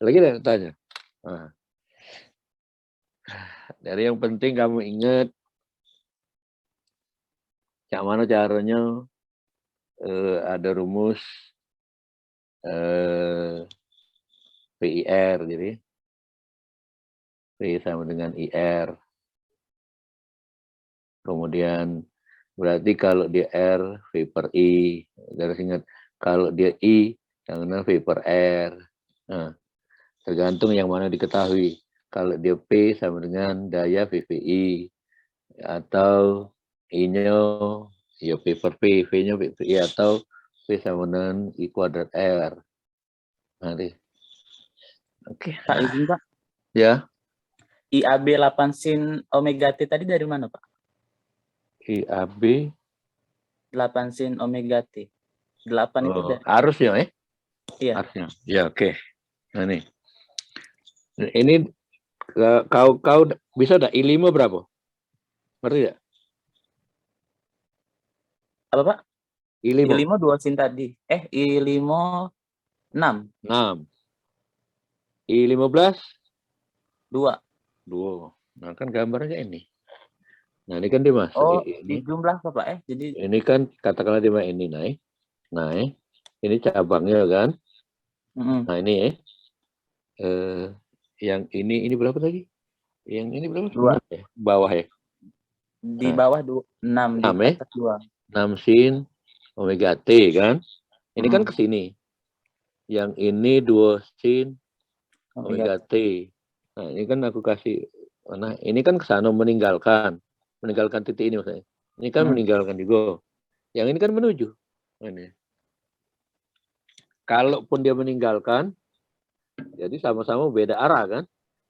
lagi ada tanya. Nah. Dari yang penting kamu ingat yang mana caranya ada rumus PIR, jadi P sama dengan IR. Kemudian berarti kalau dia R, V per I. Garis ingat, kalau dia I, yang V per R. Nah, tergantung yang mana diketahui. Kalau dia P sama dengan daya VVI. Atau I-nya ya P per P, V-nya P per I. Atau P sama dengan I kuadrat R. Nanti. Oke. Pak, izin Pak. Ya. IAB 8 sin omega T tadi dari mana, Pak? IAB 8 sin omega T. 8 itu dari harusnya Iya. Harusnya. Ya, oke. Nah, nih. Ini kau bisa enggak I5 berapa? Ngerti enggak? Apa, Pak? I5. I5 2 sin tadi. I5 6. 6. I15 2. 2. Nah, kan gambarnya ini. Nah, ini kan dia masuk. Oh, Ini jumlah apa, Pak? Jadi, ini kan katakanlah dia ini naik. Ini cabangnya kan. mm, Nah, ini yang ini berapa tadi? Yang ini berapa? 6 dua. ya? Bawah ya. Di Nah, bawah 6, di 6 ya. atas 2. 6 sin omega T kan. Ini kan Mm, ke sini. Yang ini 2 sin omega. omega T. Nah, ini kan aku kasih mana? Ini kan ke sana meninggalkan titik ini maksudnya. Ini kan meninggalkan juga. Yang ini kan menuju. Ini. Kalaupun dia meninggalkan, jadi sama-sama beda arah kan?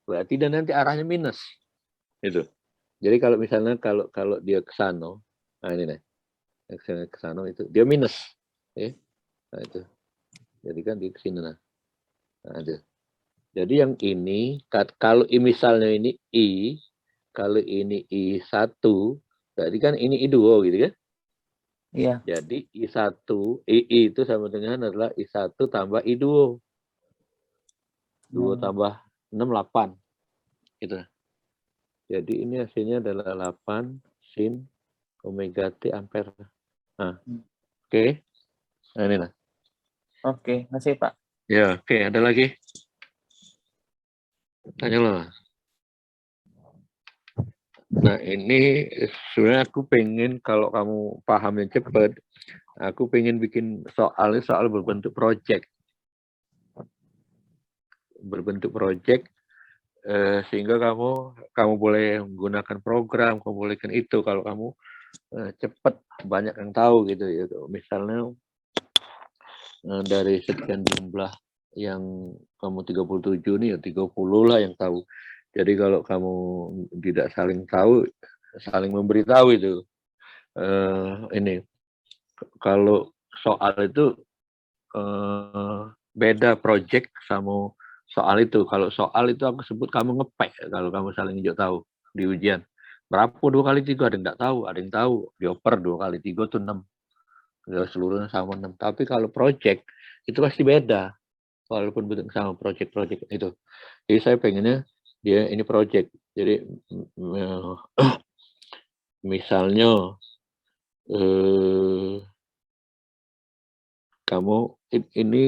Berarti dan nanti arahnya minus. Itu. Jadi kalau misalnya kalau dia ke sana, nah ini nih. Ke sana itu dia minus. Ya. Nah, itu. Jadi kan di sini nah. Nah, itu. Jadi yang ini kalau misalnya ini I, kalau ini I1, berarti kan ini I2 gitu kan? Iya. Jadi I1, I itu sama dengan adalah I1 tambah I2. 2 tambah 6, 8. Gitu. Jadi ini hasilnya adalah 8 sin omega T ampere. Nah, oke. Nah, ini nah. Oke, masih, Pak. Ya, oke. Ada lagi? Tanya loh. Nah, ini sebenarnya aku pengen kalau kamu pahamnya cepat, aku pengen bikin soal berbentuk project. Berbentuk project sehingga kamu boleh menggunakan program, kamu bolehkan itu kalau kamu cepat banyak yang tahu gitu ya. Misalnya dari sekian jumlah yang kamu 37 nih ya 30 lah yang tahu. Jadi kalau kamu tidak saling tahu, saling memberitahu itu. Ini kalau soal itu beda project sama soal itu. Kalau soal itu aku sebut kamu ngepek kalau kamu saling hijau tahu di ujian. Berapa 2 kali 3 ada yang nggak tahu, ada yang tahu. Dioper 2 kali 3 tuh 6. Ya, seluruhnya sama 6. Tapi kalau project itu pasti beda. Walaupun bentuk sama project itu. Jadi saya pengennya dia ini project. Jadi misalnya kamu ini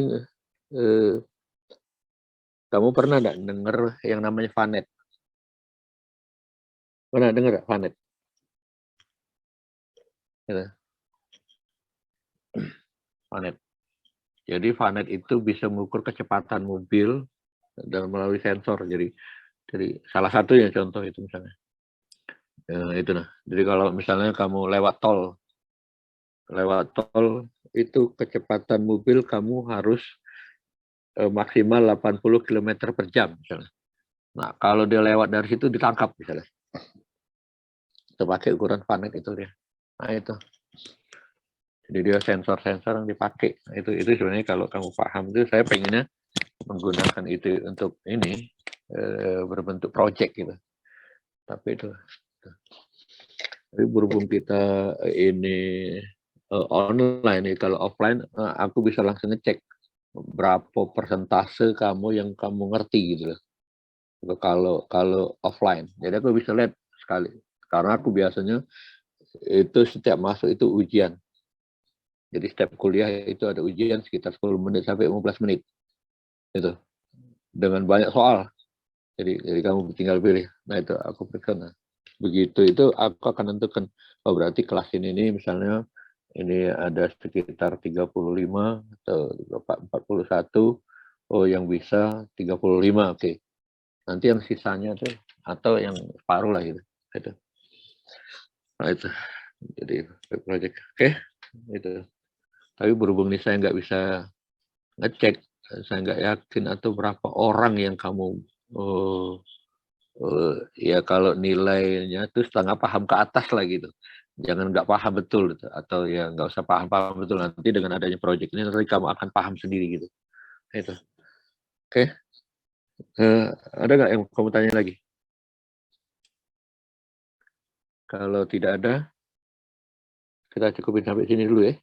kamu pernah nggak dengar yang namanya Vanet? Pernah dengar nggak Vanet? Vanet. Jadi Vanet itu bisa mengukur kecepatan mobil dan melalui sensor. Jadi salah satunya contoh itu misalnya. Itu nah. Jadi kalau misalnya kamu lewat tol itu kecepatan mobil kamu harus maksimal 80 km per jam misalnya. Nah, kalau dia lewat dari situ ditangkap misalnya. Kita pakai ukuran Vanet itu dia. Nah, itu. Jadi dia sensor-sensor yang dipakai. Nah, itu sebenarnya kalau kamu paham itu saya pengennya menggunakan itu untuk ini berbentuk project gitu. Tapi itu. Tapi berhubung kita ini online, kalau offline aku bisa langsung ngecek berapa persentase kamu yang kamu ngerti gitu loh. Kalau offline, jadi aku bisa lihat sekali. Karena aku biasanya itu setiap masuk itu ujian. Jadi setiap kuliah itu ada ujian sekitar 10 menit sampai 15 menit. Itu dengan banyak soal. Jadi kamu tinggal pilih. Nah itu aku periksa. Nah, begitu itu aku akan tentukan. Oh berarti kelas ini misalnya ini ada sekitar 35 atau 41. Oh yang bisa 35. Oke. Nanti yang sisanya tuh atau yang separuh lah gitu. Itu. Nah itu. Jadi project. Oke. Itu. Tapi berhubung nih saya nggak bisa ngecek, saya nggak yakin atau berapa orang yang kamu ya kalau nilainya tuh setengah paham ke atas lah gitu. Jangan nggak paham betul gitu. Atau ya nggak usah paham betul, nanti dengan adanya project ini nanti kamu akan paham sendiri gitu. Itu. Oke. Ada nggak yang kamu tanya lagi? Kalau tidak ada, kita cukupin sampai sini dulu ya.